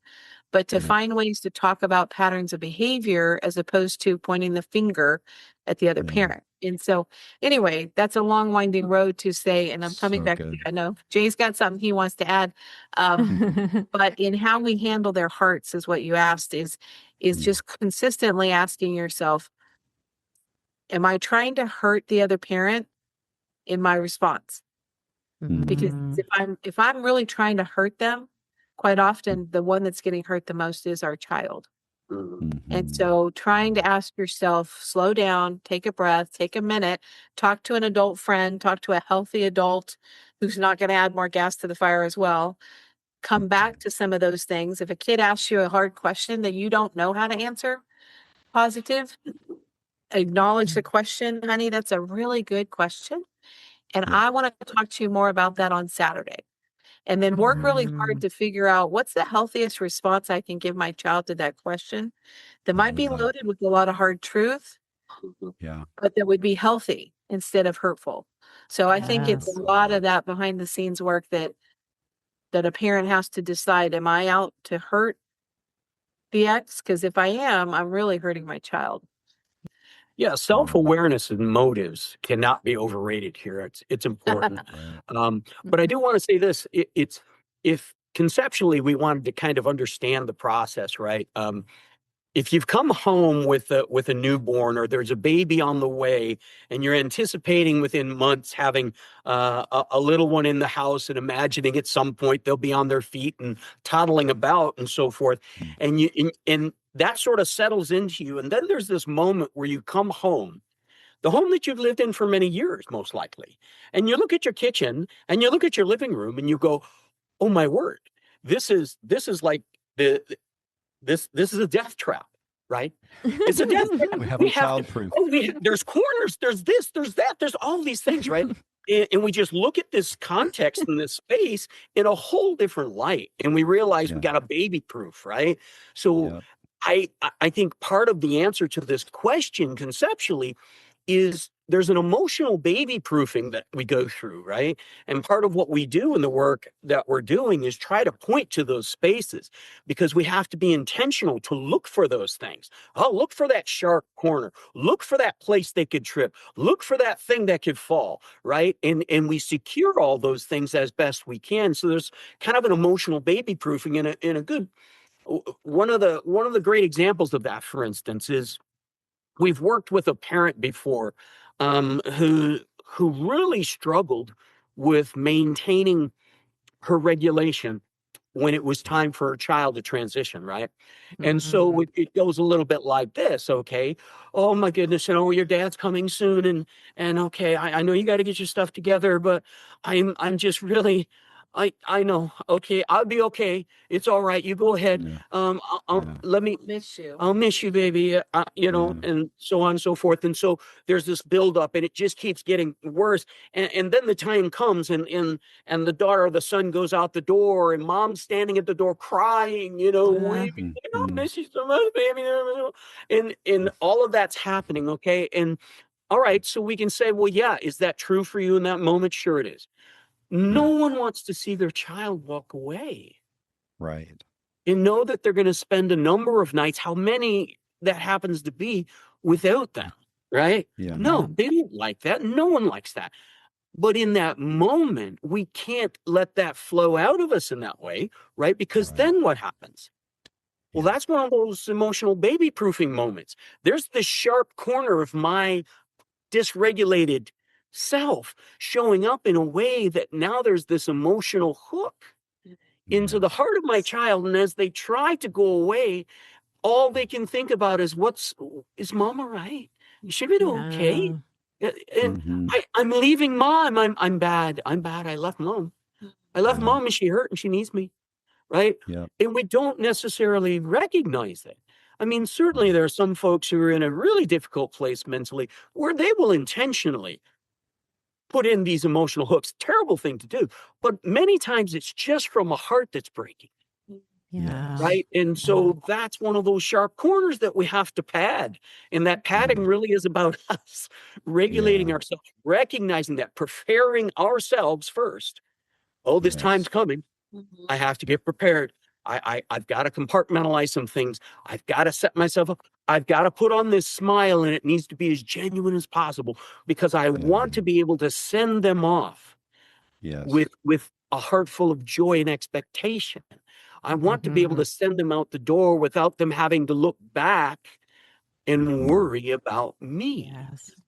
but to find ways to talk about patterns of behavior as opposed to pointing the finger at the other parent. And so anyway, that's a long winding road to say, and I'm coming back. I know Jay's got something he wants to add. But in how we handle their hearts is what you asked, is just consistently asking yourself, am I trying to hurt the other parent in my response? Because if I'm really trying to hurt them, quite often the one that's getting hurt the most is our child. And so trying to ask yourself, slow down, take a breath, take a minute, talk to an adult friend, talk to a healthy adult who's not going to add more gas to the fire as well. come back to some of those things. If a kid asks you a hard question that you don't know how to answer positive, acknowledge the question, honey. That's a really good question. And I want to talk to you more about that on Saturday. And then work really hard to figure out what's the healthiest response I can give my child to that question that might be loaded with a lot of hard truth, but that would be healthy instead of hurtful. So I think it's a lot of that behind the scenes work that a parent has to decide, am I out to hurt the ex? Because if I am, I'm really hurting my child. Yeah, self-awareness and motives cannot be overrated here. It's important. But I do want to say this: it's if conceptually we wanted to kind of understand the process, right? If you've come home with a newborn, or there's a baby on the way, and you're anticipating within months having a little one in the house, and imagining at some point they'll be on their feet and toddling about and so forth, and that sort of settles into you, and then there's this moment where you come home, the home that you've lived in for many years, most likely, and you look at your kitchen and you look at your living room and you go, "Oh my word, this is like this is a death trap." Right? It's a death trap. We have a child-proof. There's corners, there's this, there's that, there's all these things, right? And we just look at this context and this space in a whole different light, and we realize we got a baby proof, right? So I think part of the answer to this question conceptually is there's an emotional baby proofing that we go through, right? And part of what we do in the work that we're doing is try to point to those spaces, because we have to be intentional to look for those things. Oh, look for that sharp corner. Look for that place they could trip. Look for that thing that could fall, right? And we secure all those things as best we can. So there's kind of an emotional baby proofing in a good. One of the great examples of that, for instance, is we've worked with a parent before who really struggled with maintaining her regulation when it was time for her child to transition, right? And so it goes a little bit like this, okay? Oh my goodness, your dad's coming soon, and okay, I know you got to get your stuff together, but I'm just really. I know. Okay, I'll be okay. It's all right. You go ahead. Let me Miss you. I'll miss you, baby. And so on and so forth. And so there's this buildup, and it just keeps getting worse. And then the time comes, and the daughter or the son goes out the door, and mom's standing at the door crying, weeping. I miss you so much, baby. And all of that's happening. Okay. And all right, so we can say, well, yeah, is that true for you in that moment? Sure, it is. No one wants to see their child walk away. Right. And know that they're going to spend a number of nights, how many that happens to be, without them, right? Yeah. No, they don't like that. No one likes that. But in that moment, we can't let that flow out of us in that way, right? Because then what happens? Well, that's one of those emotional baby proofing moments. There's this sharp corner of my dysregulated self showing up in a way that now there's this emotional hook into the heart of my child. And as they try to go away, all they can think about is, is mom all right? Is she okay? And I'm leaving mom. I'm bad. I left mom. I left mom, and she hurt, and she needs me. Right. Yeah. And we don't necessarily recognize it. I mean, certainly there are some folks who are in a really difficult place mentally where they will intentionally put in these emotional hooks. Terrible thing to do. But many times it's just from a heart that's breaking. Yeah. Right. And so that's one of those sharp corners that we have to pad. And that padding really is about us regulating ourselves, recognizing that, preparing ourselves first. Oh, this time's coming. I have to get prepared. I've got to compartmentalize some things. I've got to set myself up. I've got to put on this smile, and it needs to be as genuine as possible, because I want to be able to send them off with a heart full of joy and expectation. I want to be able to send them out the door without them having to look back and worry about me.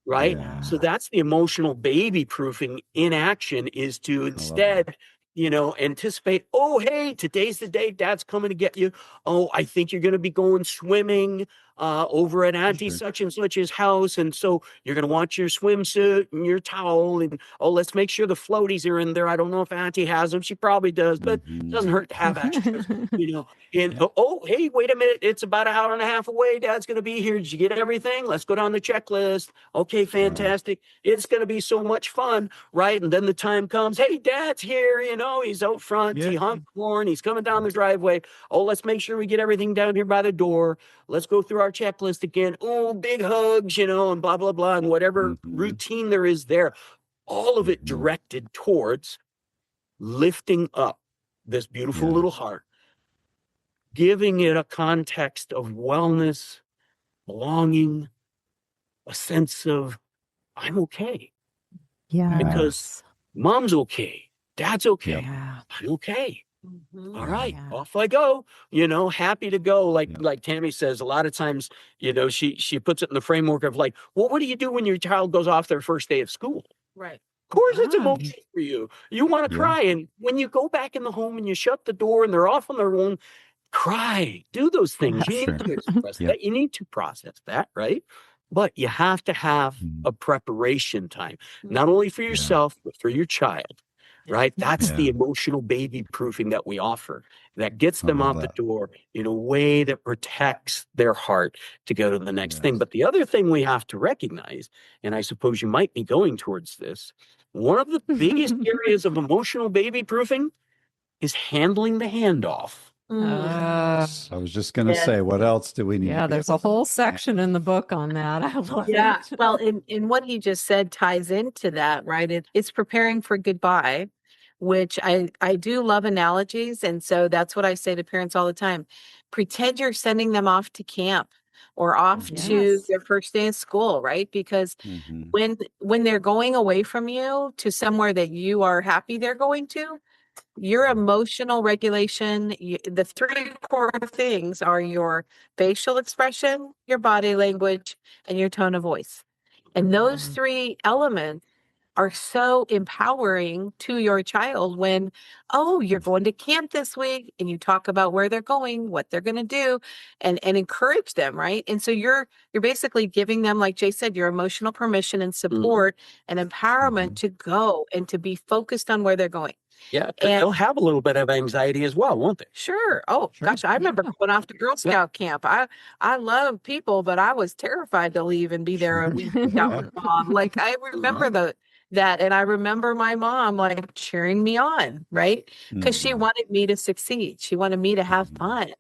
Right. Yeah. So that's the emotional baby proofing in action, is to instead anticipate, oh, hey, today's the day dad's coming to get you. Oh, I think you're going to be going swimming. over at Auntie such and such's house. And so you're going to want your swimsuit and your towel. And, oh, let's make sure the floaties are in there. I don't know if Auntie has them. She probably does, but it doesn't hurt to have extras, you know. And, oh, hey, wait a minute. It's about an hour and a half away. Dad's going to be here. Did you get everything? Let's go down the checklist. Okay, fantastic. It's going to be so much fun, right? And then the time comes, hey, Dad's here, you know, he's out front. He honked the horn. He's coming down the driveway. Oh, let's make sure we get everything down here by the door. Let's go through our checklist again. Oh, big hugs, you know, and blah, blah, blah, and whatever routine there is there. All of it directed towards lifting up this beautiful little heart, giving it a context of wellness, belonging, a sense of, I'm okay. Yeah. Because mom's okay. Dad's okay. Yeah. I'm okay. All right, off I go, you know, happy to go. Like Tammy says, a lot of times, you know, she puts it in the framework of like, well, what do you do when your child goes off their first day of school? Right. Of course, it's emotional for you. You want to cry. And when you go back in the home and you shut the door and they're off on their own, cry, do those things. You need to express that. You need to process that, right? But you have to have a preparation time, not only for yourself, but for your child. Right. That's the emotional baby proofing that we offer that gets them out the door in a way that protects their heart to go to the next thing. But the other thing we have to recognize, and I suppose you might be going towards this, one of the biggest areas of emotional baby proofing is handling the handoff. I was just going to say, what else do we need? Yeah, there's a whole section in the book on that. I love it. Well, and what he just said ties into that, right? It's preparing for goodbye, which I do love analogies. And so that's what I say to parents all the time. Pretend you're sending them off to camp or off to their first day of school, right? Because when they're going away from you to somewhere that you are happy they're going to, your emotional regulation, the three core things are your facial expression, your body language, and your tone of voice. And those three elements are so empowering to your child when, oh, you're going to camp this week, and you talk about where they're going, what they're going to do, and encourage them, right? And so you're basically giving them, like Jay said, your emotional permission and support and empowerment to go and to be focused on where they're going. Yeah, and they'll have a little bit of anxiety as well, won't they? Sure. Oh, gosh, I remember going off to Girl Scout camp. I love people, but I was terrified to leave and be there a week without my mom. Like, I remember that, and I remember my mom like cheering me on, right? Because she wanted me to succeed. She wanted me to have fun,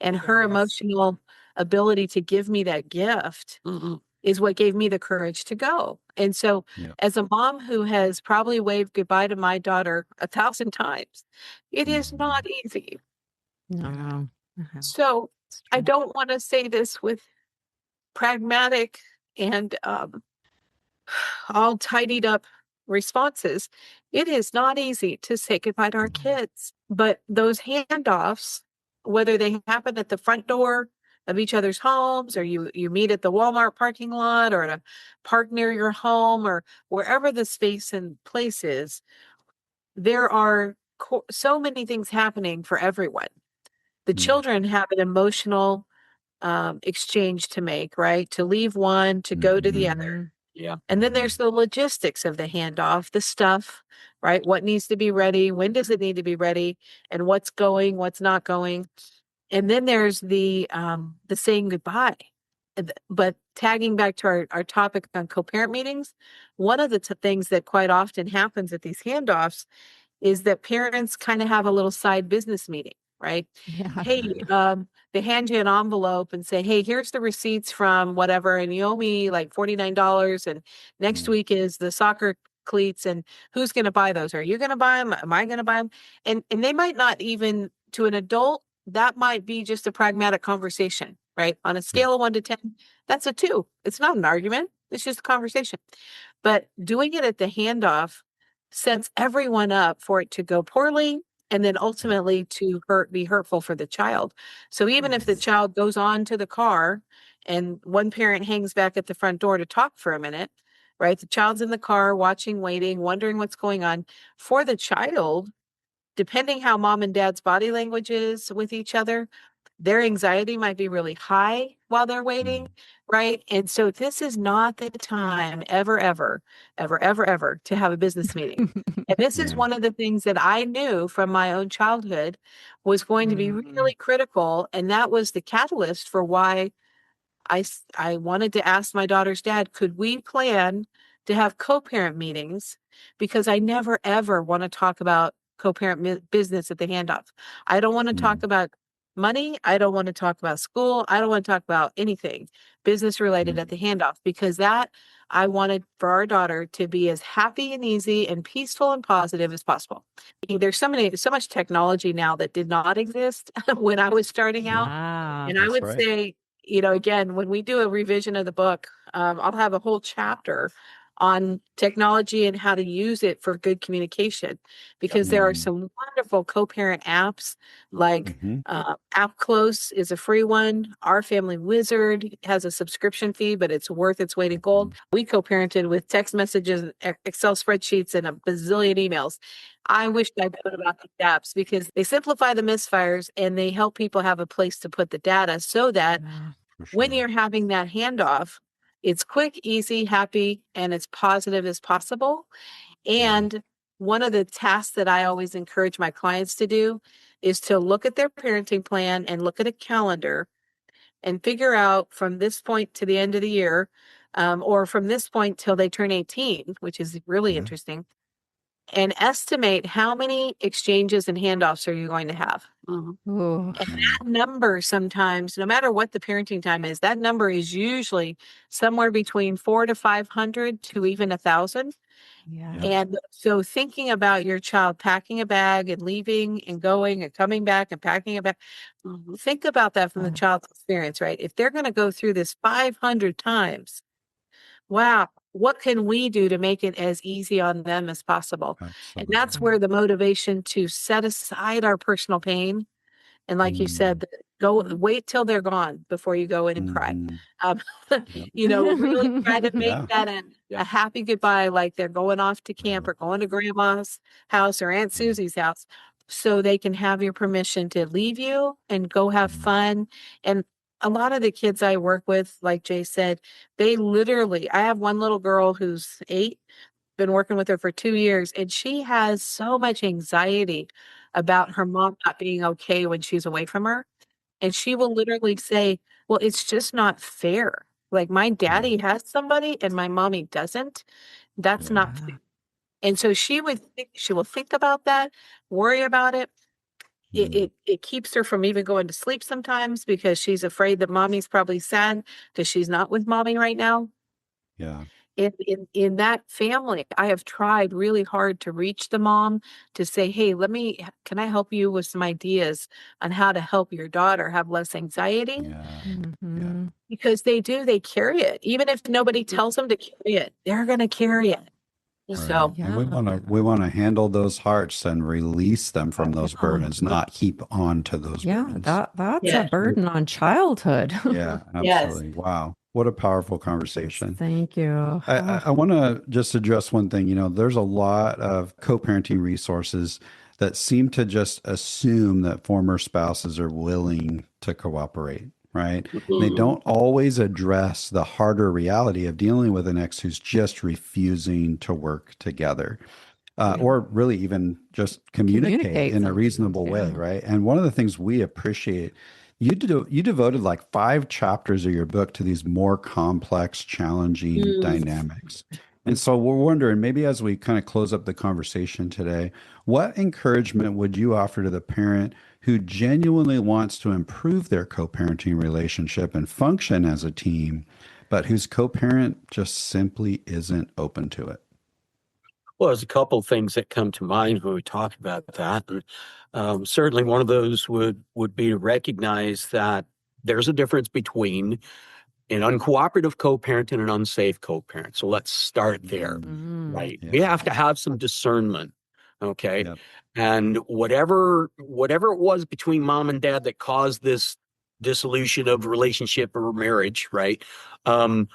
and her emotional ability to give me that gift is what gave me the courage to go. And so as a mom who has probably waved goodbye to my daughter 1,000 times, it is not easy. No. So I don't want to say this with pragmatic and all tidied up responses. It is not easy to say goodbye to our kids, but those handoffs, whether they happen at the front door of each other's homes, or you meet at the Walmart parking lot, or at a park near your home, or wherever the space and place is, there are so many things happening for everyone. The children have an emotional exchange to make, right? To leave one, to go to the other. Yeah. And then there's the logistics of the handoff, the stuff, right? What needs to be ready? When does it need to be ready? And what's going, what's not going? And then there's the saying goodbye. But tagging back to our topic on co-parent meetings, one of the things that quite often happens at these handoffs is that parents kind of have a little side business meeting, right? Yeah. Hey, they hand you an envelope and say, hey, here's the receipts from whatever, and you owe me like $49, and next week is the soccer cleats, and who's going to buy those? Are you going to buy them? Am I going to buy them? And they might not even, to an adult, that might be just a pragmatic conversation, right? On a scale of 1 to 10, that's a 2. It's not an argument. It's just a conversation. But doing it at the handoff sets everyone up for it to go poorly, and then ultimately to be hurtful for the child. So even if the child goes on to the car and one parent hangs back at the front door to talk for a minute, right? The child's in the car watching, waiting, wondering what's going on. For the child, depending how mom and dad's body language is with each other, their anxiety might be really high while they're waiting, right? And so this is not the time ever to have a business meeting. And this is one of the things that I knew from my own childhood was going to be really critical. And that was the catalyst for why I wanted to ask my daughter's dad, could we plan to have co-parent meetings? Because I never, ever want to talk about co-parent business at the handoff. I don't want to talk about money. I don't want to talk about school. I don't want to talk about anything business related at the handoff, because that I wanted for our daughter to be as happy and easy and peaceful and positive as possible. There's so much technology now that did not exist when I was starting out. And I would say, again, when we do a revision of the book, I'll have a whole chapter on technology and how to use it for good communication, because there are some wonderful co-parent apps like AppClose is a free one. Our Family Wizard has a subscription fee, but it's worth its weight in gold. We co-parented with text messages, Excel spreadsheets, and a bazillion emails. I wish I'd known about these apps because they simplify the misfires and they help people have a place to put the data so that when you're having that handoff, it's quick, easy, happy, and as positive as possible. And one of the tasks that I always encourage my clients to do is to look at their parenting plan and look at a calendar and figure out from this point to the end of the year, or from this point till they turn 18, which is really interesting, and estimate how many exchanges and handoffs are you going to have. And that number sometimes, no matter what the parenting time is, that number is usually somewhere between 400 to 500 to even 1,000. And so thinking about your child packing a bag and leaving and going and coming back and packing a bag, think about that from the child's experience, right? If they're going to go through this 500 times, wow, what can we do to make it as easy on them as possible? And that's where the motivation to set aside our personal pain. And like you said, wait till they're gone before you go in and cry. Really try to make that a happy goodbye, like they're going off to camp or going to grandma's house or Aunt Susie's house, so they can have your permission to leave you and go have fun. And a lot of the kids I work with, like Jay said, I have one little girl who's 8, been working with her for 2 years, and she has so much anxiety about her mom not being okay when she's away from her. And she will literally say, well, it's just not fair. Like my daddy has somebody and my mommy doesn't. That's not fair. And so she will think about that, worry about it. It keeps her from even going to sleep sometimes because she's afraid that mommy's probably sad because she's not with mommy right now. In that family, I have tried really hard to reach the mom to say, hey, can I help you with some ideas on how to help your daughter have less anxiety? Because they carry it. Even if nobody tells them to carry it, they're going to carry it. So and we want to handle those hearts and release them from those burdens, not keep on to those burdens. That's a burden on childhood. Absolutely. Wow. What a powerful conversation. Thank you. I want to just address one thing. There's a lot of co-parenting resources that seem to just assume that former spouses are willing to cooperate, right? They don't always address the harder reality of dealing with an ex who's just refusing to work together. Or really even just communicate in a reasonable way, right? And one of the things we appreciate, you devoted like 5 chapters of your book to these more complex, challenging dynamics. And so we're wondering, maybe as we kind of close up the conversation today, what encouragement would you offer to the parent who genuinely wants to improve their co-parenting relationship and function as a team, but whose co-parent just simply isn't open to it? Well, there's a couple of things that come to mind when we talk about that. And certainly one of those would be to recognize that there's a difference between an uncooperative co-parent and an unsafe co-parent. So let's start there, right? We have to have some discernment, okay? And whatever it was between mom and dad that caused this dissolution of relationship or marriage, right? Some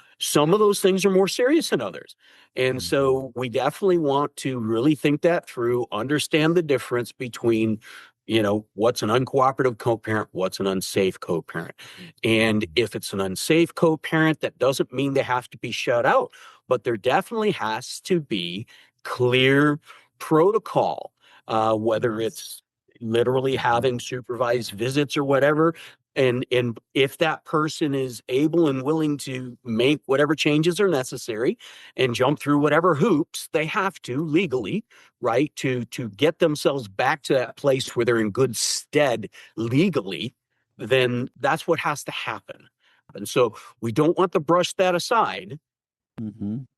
of those things are more serious than others. And so we definitely want to really think that through, understand the difference between what's an uncooperative co-parent, what's an unsafe co-parent. And if it's an unsafe co-parent, that doesn't mean they have to be shut out, but there definitely has to be clear protocol, whether it's literally having supervised visits or whatever. And if that person is able and willing to make whatever changes are necessary and jump through whatever hoops they have to legally, right, to get themselves back to that place where they're in good stead legally, then that's what has to happen. And so we don't want to brush that aside,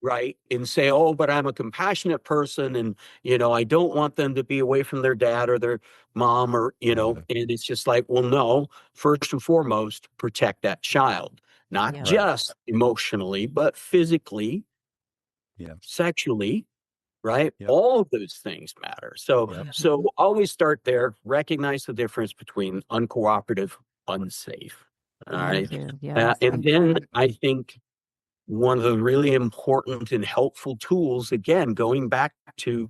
right, and say, oh, but I'm a compassionate person, and I don't want them to be away from their dad or their mom, or and it's just like, well, no, first and foremost, protect that child, not Yeah. just emotionally, but physically, sexually, right? All of those things matter. So always start there, recognize the difference between uncooperative, unsafe. All right. Thank you. Yes, And thank then you. I think one of the really important and helpful tools, again, going back to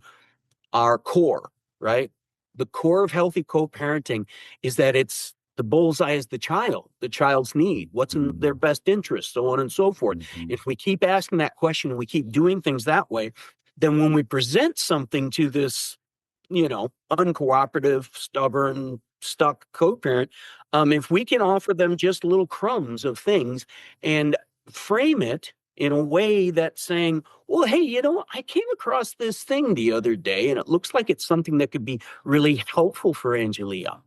our core, right? The core of healthy co-parenting is that it's the bullseye is the child's need, what's in their best interest, so on and so forth. If we keep asking that question and we keep doing things that way, then when we present something to this, uncooperative, stubborn, stuck co-parent, if we can offer them just little crumbs of things and frame it in a way that's saying, well, hey, I came across this thing the other day, and it looks like it's something that could be really helpful for Angelia.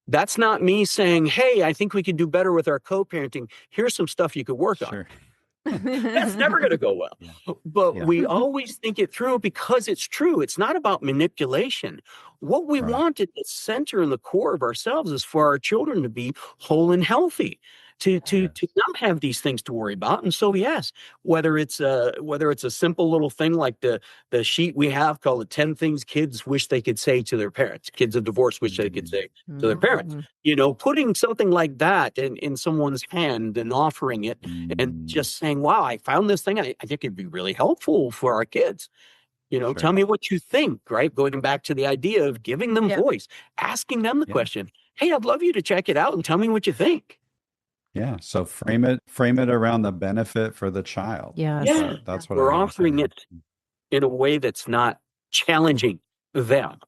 That's not me saying, hey, I think we could do better with our co-parenting. Here's some stuff you could work on. That's never going to go well. But we always think it through because it's true. It's not about manipulation. What we want at the center and the core of ourselves is for our children to be whole and healthy, to not have these things to worry about. And so, yes, whether it's a simple little thing like the sheet we have called the 10 things kids wish they could say to their parents, kids of divorce wish they could say to their parents, putting something like that in someone's hand and offering it and just saying, wow, I found this thing. I think it'd be really helpful for our kids. Tell me what you think, right? Going back to the idea of giving them voice, asking them the question, hey, I'd love you to check it out and tell me what you think. Yeah. So frame it around the benefit for the child. Yes. Yeah. That's what we're I offering it in a way that's not challenging them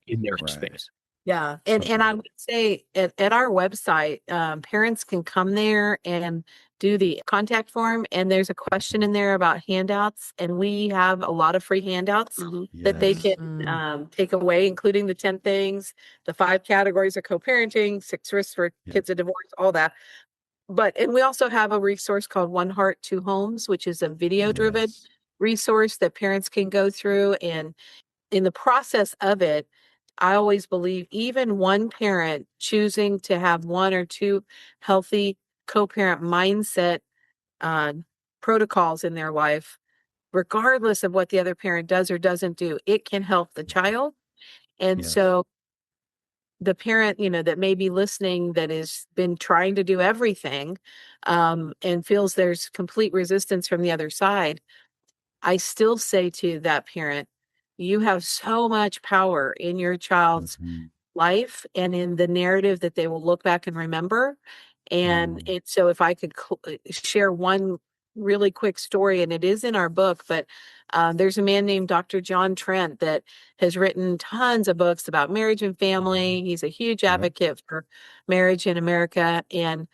in their space. Yeah. And I would say at our website, parents can come there and do the contact form, and there's a question in there about handouts, and we have a lot of free handouts that they can take away, including the 10 things, the 5 categories of co-parenting, 6 risks for kids of divorce, all that. And we also have a resource called One Heart, Two Homes, which is a video-driven resource that parents can go through. And in the process of it, I always believe even one parent choosing to have 1 or 2 healthy co-parent mindset protocols in their life, regardless of what the other parent does or doesn't do, it can help the child. And so the parent, that may be listening that has been trying to do everything and feels there's complete resistance from the other side, I still say to that parent, you have so much power in your child's life and in the narrative that they will look back and remember. And so if I could share one really quick story, and it is in our book, but there's a man named Dr. John Trent that has written tons of books about marriage and family. He's a huge advocate for marriage in America and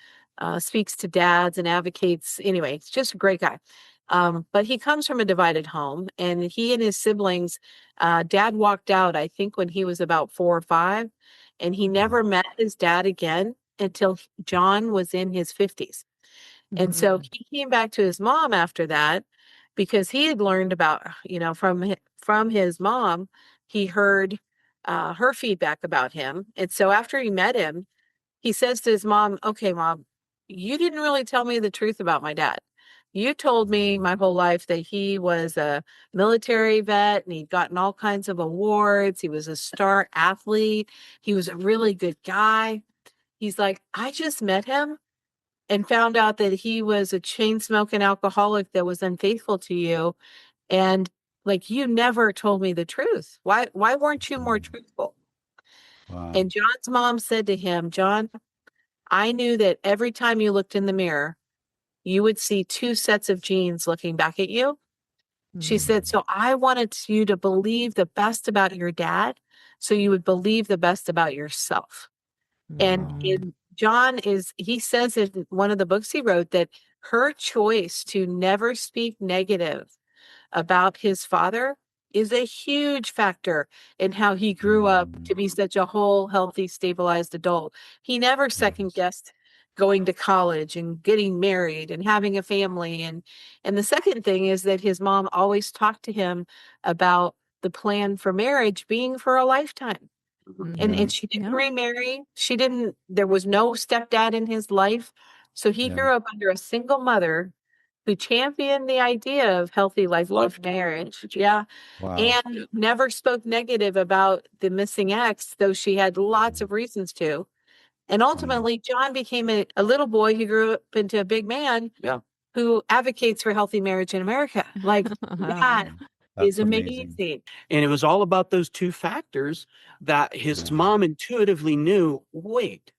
speaks to dads and advocates. Anyway, he's just a great guy. But he comes from a divided home, and he and his siblings, dad walked out, I think, when he was about 4 or 5, and he never met his dad again until John was in his 50s. And so he came back to his mom after that because he had learned about, from his mom, he heard her feedback about him. And so after he met him, he says to his mom, okay, Mom, you didn't really tell me the truth about my dad. You told me my whole life that he was a military vet and he'd gotten all kinds of awards. He was a star athlete. He was a really good guy. He's like, I just met him and found out that he was a chain smoking alcoholic that was unfaithful to you. And Like, you never told me the truth. Why weren't you more truthful? Wow. And John's mom said to him, John, I knew that every time you looked in the mirror, you would see two sets of genes looking back at you. She said, so I wanted you to believe the best about your dad, so you would believe the best about yourself. And John he says in one of the books he wrote that her choice to never speak negative about his father is a huge factor in how he grew up to be such a whole, healthy, stabilized adult. He never second guessed going to college and getting married and having a family. And the second thing is that his mom always talked to him about the plan for marriage being for a lifetime. And she didn't remarry. There was no stepdad in his life. So he grew up under a single mother who championed the idea of healthy lifelong marriage. Yeah. Wow. And never spoke negative about the missing ex, though she had lots of reasons to. And ultimately, John became a little boy who grew up into a big man who advocates for healthy marriage in America. Like, that is amazing. And it was all about those two factors that his mom intuitively knew, wait,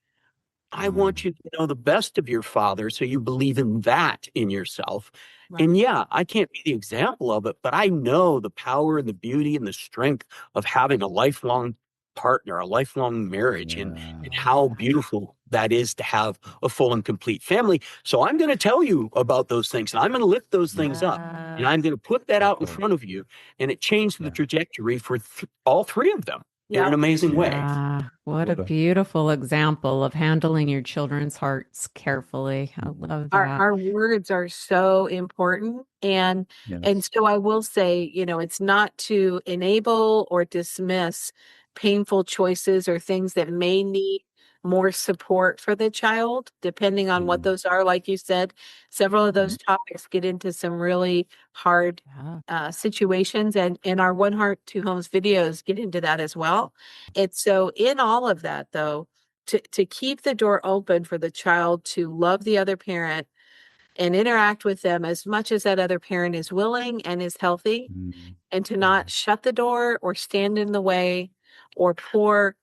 I want you to know the best of your father, so you believe in that in yourself. Right. And I can't be the example of it, but I know the power and the beauty and the strength of having a lifelong partner, a lifelong marriage, and how beautiful that is to have a full and complete family. So I'm going to tell you about those things, and I'm going to lift those things up, and I'm going to put that out in front of you. And it changed the trajectory for all three of them. In an amazing way. What a beautiful example of handling your children's hearts carefully. I love that. Our words are so important. And so I will say, it's not to enable or dismiss painful choices or things that may need more support for the child, depending on what those are. Like you said, several of those topics get into some really hard situations, and our One Heart, Two Homes videos get into that as well. And so in all of that, though, to keep the door open for the child to love the other parent and interact with them as much as that other parent is willing and is healthy, and to not shut the door or stand in the way or pour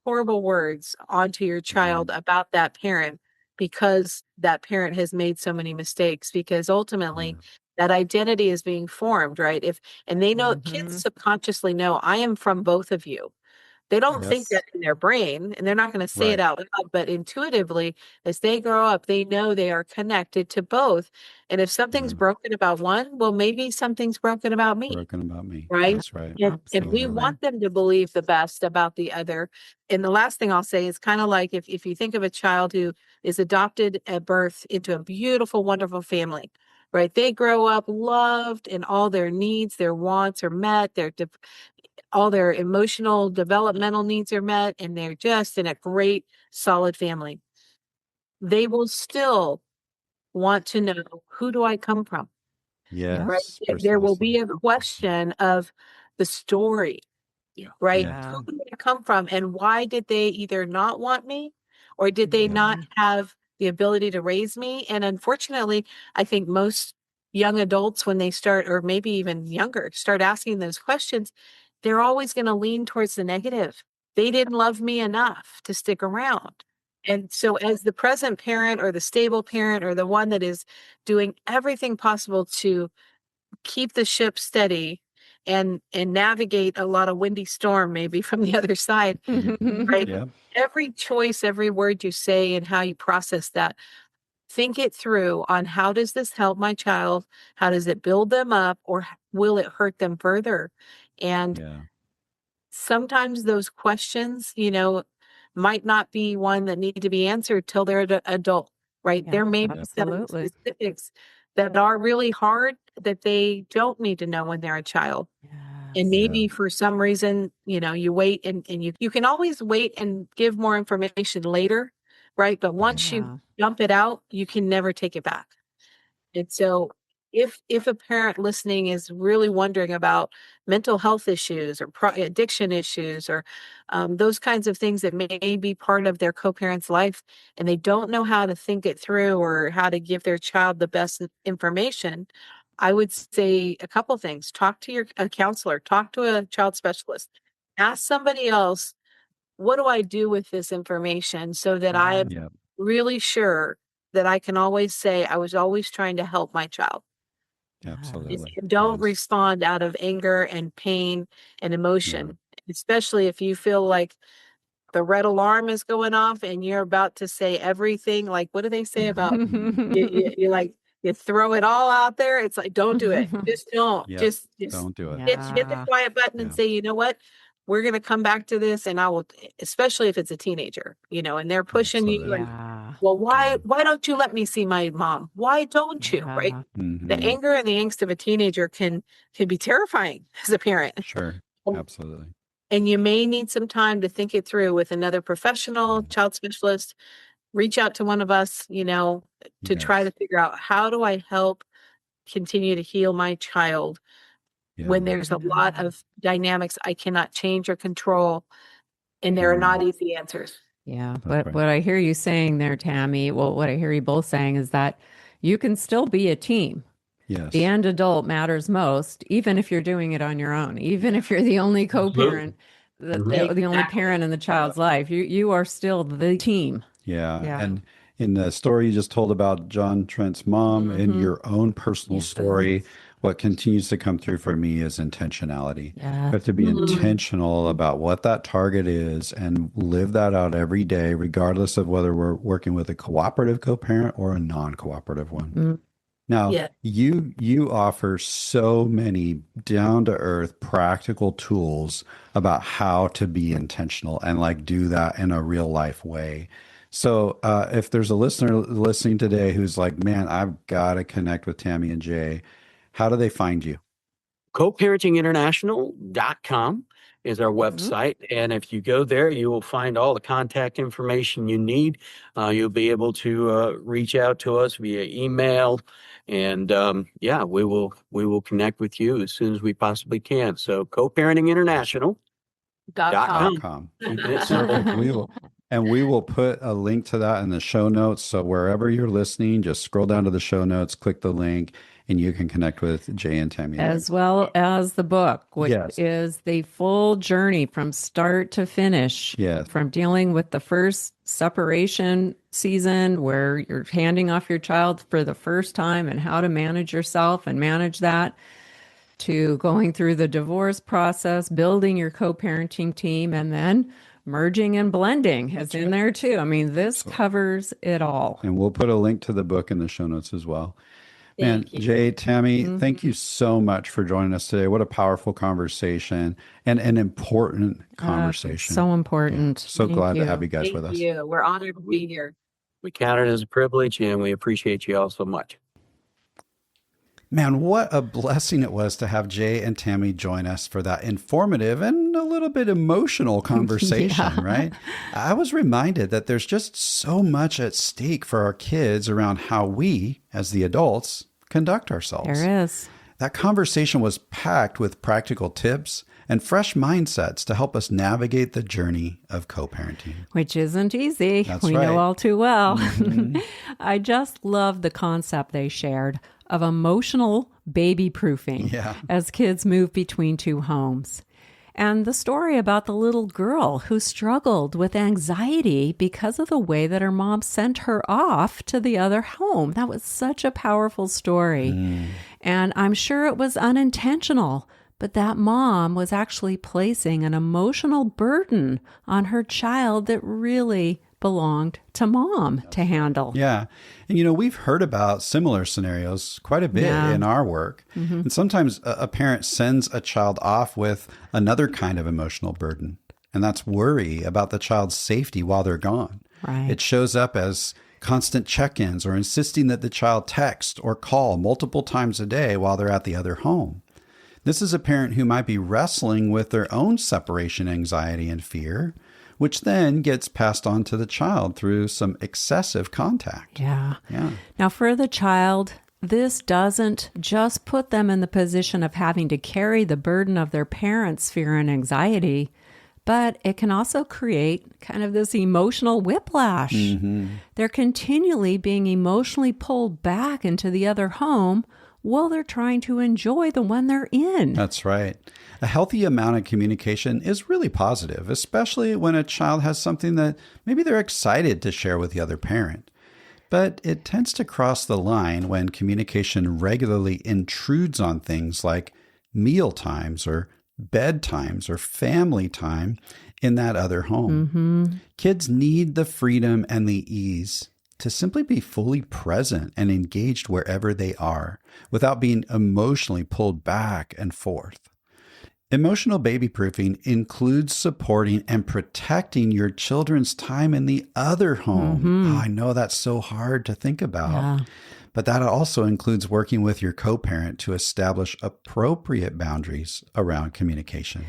horrible words onto your child about that parent because that parent has made so many mistakes, because ultimately that identity is being formed, right? And they know, kids subconsciously know, I am from both of you. They don't think that in their brain, and they're not going to say it out loud, but intuitively, as they grow up, they know they are connected to both. And if something's broken about one, well, maybe something's broken about me. Right? That's right. And we want them to believe the best about the other. And the last thing I'll say is kind of like if you think of a child who is adopted at birth into a beautiful, wonderful family, right? They grow up loved, and all their needs, their wants are met, all their emotional developmental needs are met, and they're just in a great, solid family. They will still want to know, who do I come from? Yes. Right? There will be a question of the story, right? Who did I come from, and why did they either not want me, or did they not have the ability to raise me? And unfortunately, I think most young adults, when they start, or maybe even younger, start asking those questions, they're always going to lean towards the negative. They didn't love me enough to stick around. And so as the present parent, or the stable parent, or the one that is doing everything possible to keep the ship steady and navigate a lot of windy storm maybe from the other side, right? Every choice, every word you say, and how you process that, think it through on, how does this help my child? How does it build them up, or will it hurt them further? And sometimes those questions, might not be one that need to be answered till they're an adult, right? There may be some specifics that are really hard that they don't need to know when they're a child. And maybe for some reason, you wait, and you can always wait and give more information later, right? But once you dump it out, you can never take it back. And so if a parent listening is really wondering about mental health issues, or addiction issues, or those kinds of things that may be part of their co-parent's life, and they don't know how to think it through or how to give their child the best information, I would say a couple things. Talk to a counselor, talk to a child specialist, ask somebody else, what do I do with this information so that I am Yeah, really sure that I can always say I was always trying to help my child. absolutely. And don't Yes. respond out of anger and pain and emotion, especially if you feel like the red alarm is going off and you're about to say everything. Like, what do they say about you like you throw it all out there? It's like, don't do it. Just don't. Yep. Just Don't do it. hit the quiet button and Yeah. say, you know what? We're gonna come back to this, and I will, especially if it's a teenager, and they're pushing you Absolutely. and well, why don't you let me see my mom? Why don't you? Right? The Mhm. anger and the angst of a teenager can be terrifying as a parent. Sure. Absolutely. And you may need some time to think it through with another professional, child specialist. Reach out to one of us, to try to Yes. figure out, how do I help continue to heal my child Yeah. when there's a lot of dynamics I cannot change or control, and there are not easy answers. Yeah, That's but right. what I hear you saying there, Tammy, well, what I hear you both saying is that you can still be a team. Yes. The end adult matters most, even if you're doing it on your own, even if you're the only co-parent, the only parent in the child's life, you are still the team. Yeah. Yeah. And in the story you just told about John Trent's mom, in your own personal story, what continues to come through for me is intentionality. You have to be intentional about what that target is and live that out every day, regardless of whether we're working with a cooperative co-parent or a non-cooperative one. Now, Yeah. you offer so many down-to-earth practical tools about how to be intentional and like do that in a real life way. So if there's a listener listening today who's like, man, I've got to connect with Tammy and Jay, how do they find you? coparentinginternational.com is our website. And if you go there, you will find all the contact information you need. You'll be able to reach out to us via email. And we will connect with you as soon as we possibly can. So coparentinginternational.com. .com. Keeping it simple. We will put a link to that in the show notes. So wherever you're listening, just scroll down to the show notes, click the link, and you can connect with Jay and Tammy. As well as the book, which is the full journey from start to finish. Yes. From dealing with the first separation season where you're handing off your child for the first time and how to manage yourself and manage that, to going through the divorce process, building your co-parenting team, and then merging and blending is in there too. I mean, this covers it all. And we'll put a link to the book in the show notes as well. Man, Jay, Tammy, thank you so much for joining us today. What a powerful conversation and an important conversation. So important. Yeah. So glad to have you guys with us. Thank you. We're honored to be here. We count it as a privilege, and we appreciate you all so much. Man, what a blessing it was to have Jay and Tammy join us for that informative and a little bit emotional conversation, right? I was reminded that there's just so much at stake for our kids around how we, as the adults, conduct ourselves. There is. That conversation was packed with practical tips and fresh mindsets to help us navigate the journey of co-parenting. Which isn't easy. That's we right. know all too well. I just love the concept they shared of emotional baby proofing as kids move between two homes. And the story about the little girl who struggled with anxiety because of the way that her mom sent her off to the other home. That was such a powerful story. And I'm sure it was unintentional, but that mom was actually placing an emotional burden on her child that really belonged to mom to handle. Yeah. And, we've heard about similar scenarios quite a bit in our work. And sometimes a parent sends a child off with another kind of emotional burden, and that's worry about the child's safety while they're gone. Right. It shows up as constant check-ins or insisting that the child text or call multiple times a day while they're at the other home. This is a parent who might be wrestling with their own separation anxiety and fear, which then gets passed on to the child through some excessive contact. Yeah. Now, for the child, this doesn't just put them in the position of having to carry the burden of their parents' fear and anxiety, but it can also create kind of this emotional whiplash. They're continually being emotionally pulled back into the other home while they're trying to enjoy the one they're in. That's right. A healthy amount of communication is really positive, especially when a child has something that maybe they're excited to share with the other parent. But it tends to cross the line when communication regularly intrudes on things like meal times or bedtimes or family time in that other home. Kids need the freedom and the ease to simply be fully present and engaged wherever they are without being emotionally pulled back and forth. Emotional baby-proofing includes supporting and protecting your children's time in the other home. Oh, I know that's so hard to think about. But that also includes working with your co-parent to establish appropriate boundaries around communication.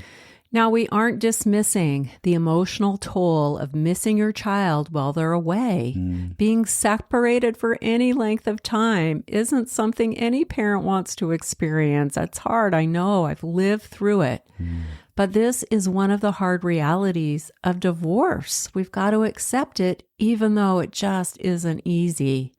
Now, we aren't dismissing the emotional toll of missing your child while they're away. Being separated for any length of time isn't something any parent wants to experience. It's hard. I know. I've lived through it. But this is one of the hard realities of divorce. We've got to accept it, even though it just isn't easy.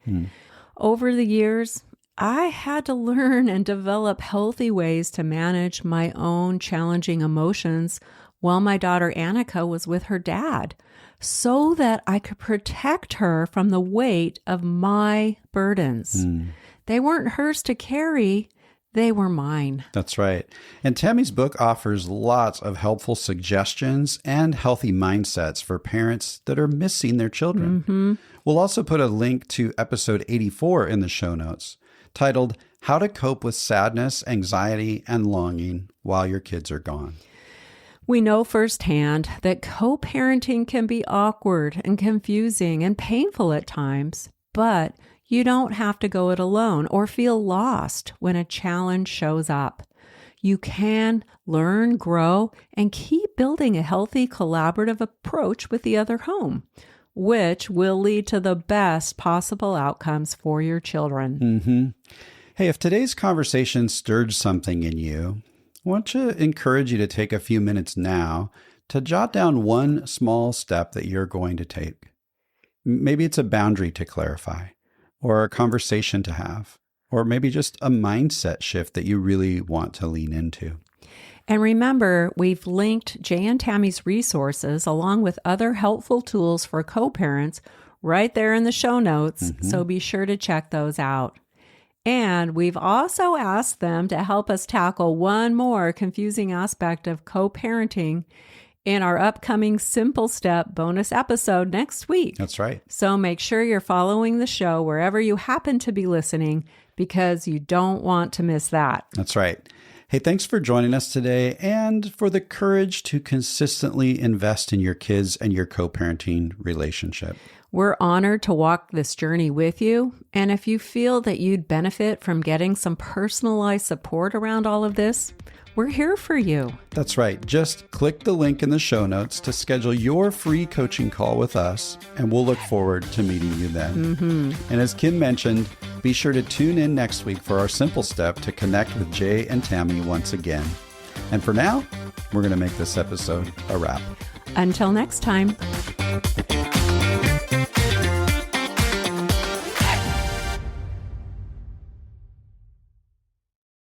Over the years, I had to learn and develop healthy ways to manage my own challenging emotions while my daughter Annika was with her dad, so that I could protect her from the weight of my burdens. They weren't hers to carry, they were mine. That's right. And Tammy's book offers lots of helpful suggestions and healthy mindsets for parents that are missing their children. We'll also put a link to episode 84 in the show notes, titled How to Cope with Sadness, Anxiety, and Longing While Your Kids Are Gone. We know firsthand that co-parenting can be awkward and confusing and painful at times, but you don't have to go it alone or feel lost when a challenge shows up. You can learn, grow, and keep building a healthy collaborative approach with the other home, which will lead to the best possible outcomes for your children. Hey, if today's conversation stirred something in you, I want to encourage you to take a few minutes now to jot down one small step that you're going to take. Maybe it's a boundary to clarify, or a conversation to have, or maybe just a mindset shift that you really want to lean into. And remember, we've linked Jay and Tammy's resources along with other helpful tools for co-parents right there in the show notes, so be sure to check those out. And we've also asked them to help us tackle one more confusing aspect of co-parenting in our upcoming Simple Step bonus episode next week. That's right. So make sure you're following the show wherever you happen to be listening, because you don't want to miss that. That's right. Hey, thanks for joining us today and for the courage to consistently invest in your kids and your co-parenting relationship. We're honored to walk this journey with you. And if you feel that you'd benefit from getting some personalized support around all of this, we're here for you. That's right. Just click the link in the show notes to schedule your free coaching call with us, and we'll look forward to meeting you then. And as Kim mentioned, be sure to tune in next week for our Simple Step to connect with Jay and Tammy once again. And for now, we're going to make this episode a wrap. Until next time.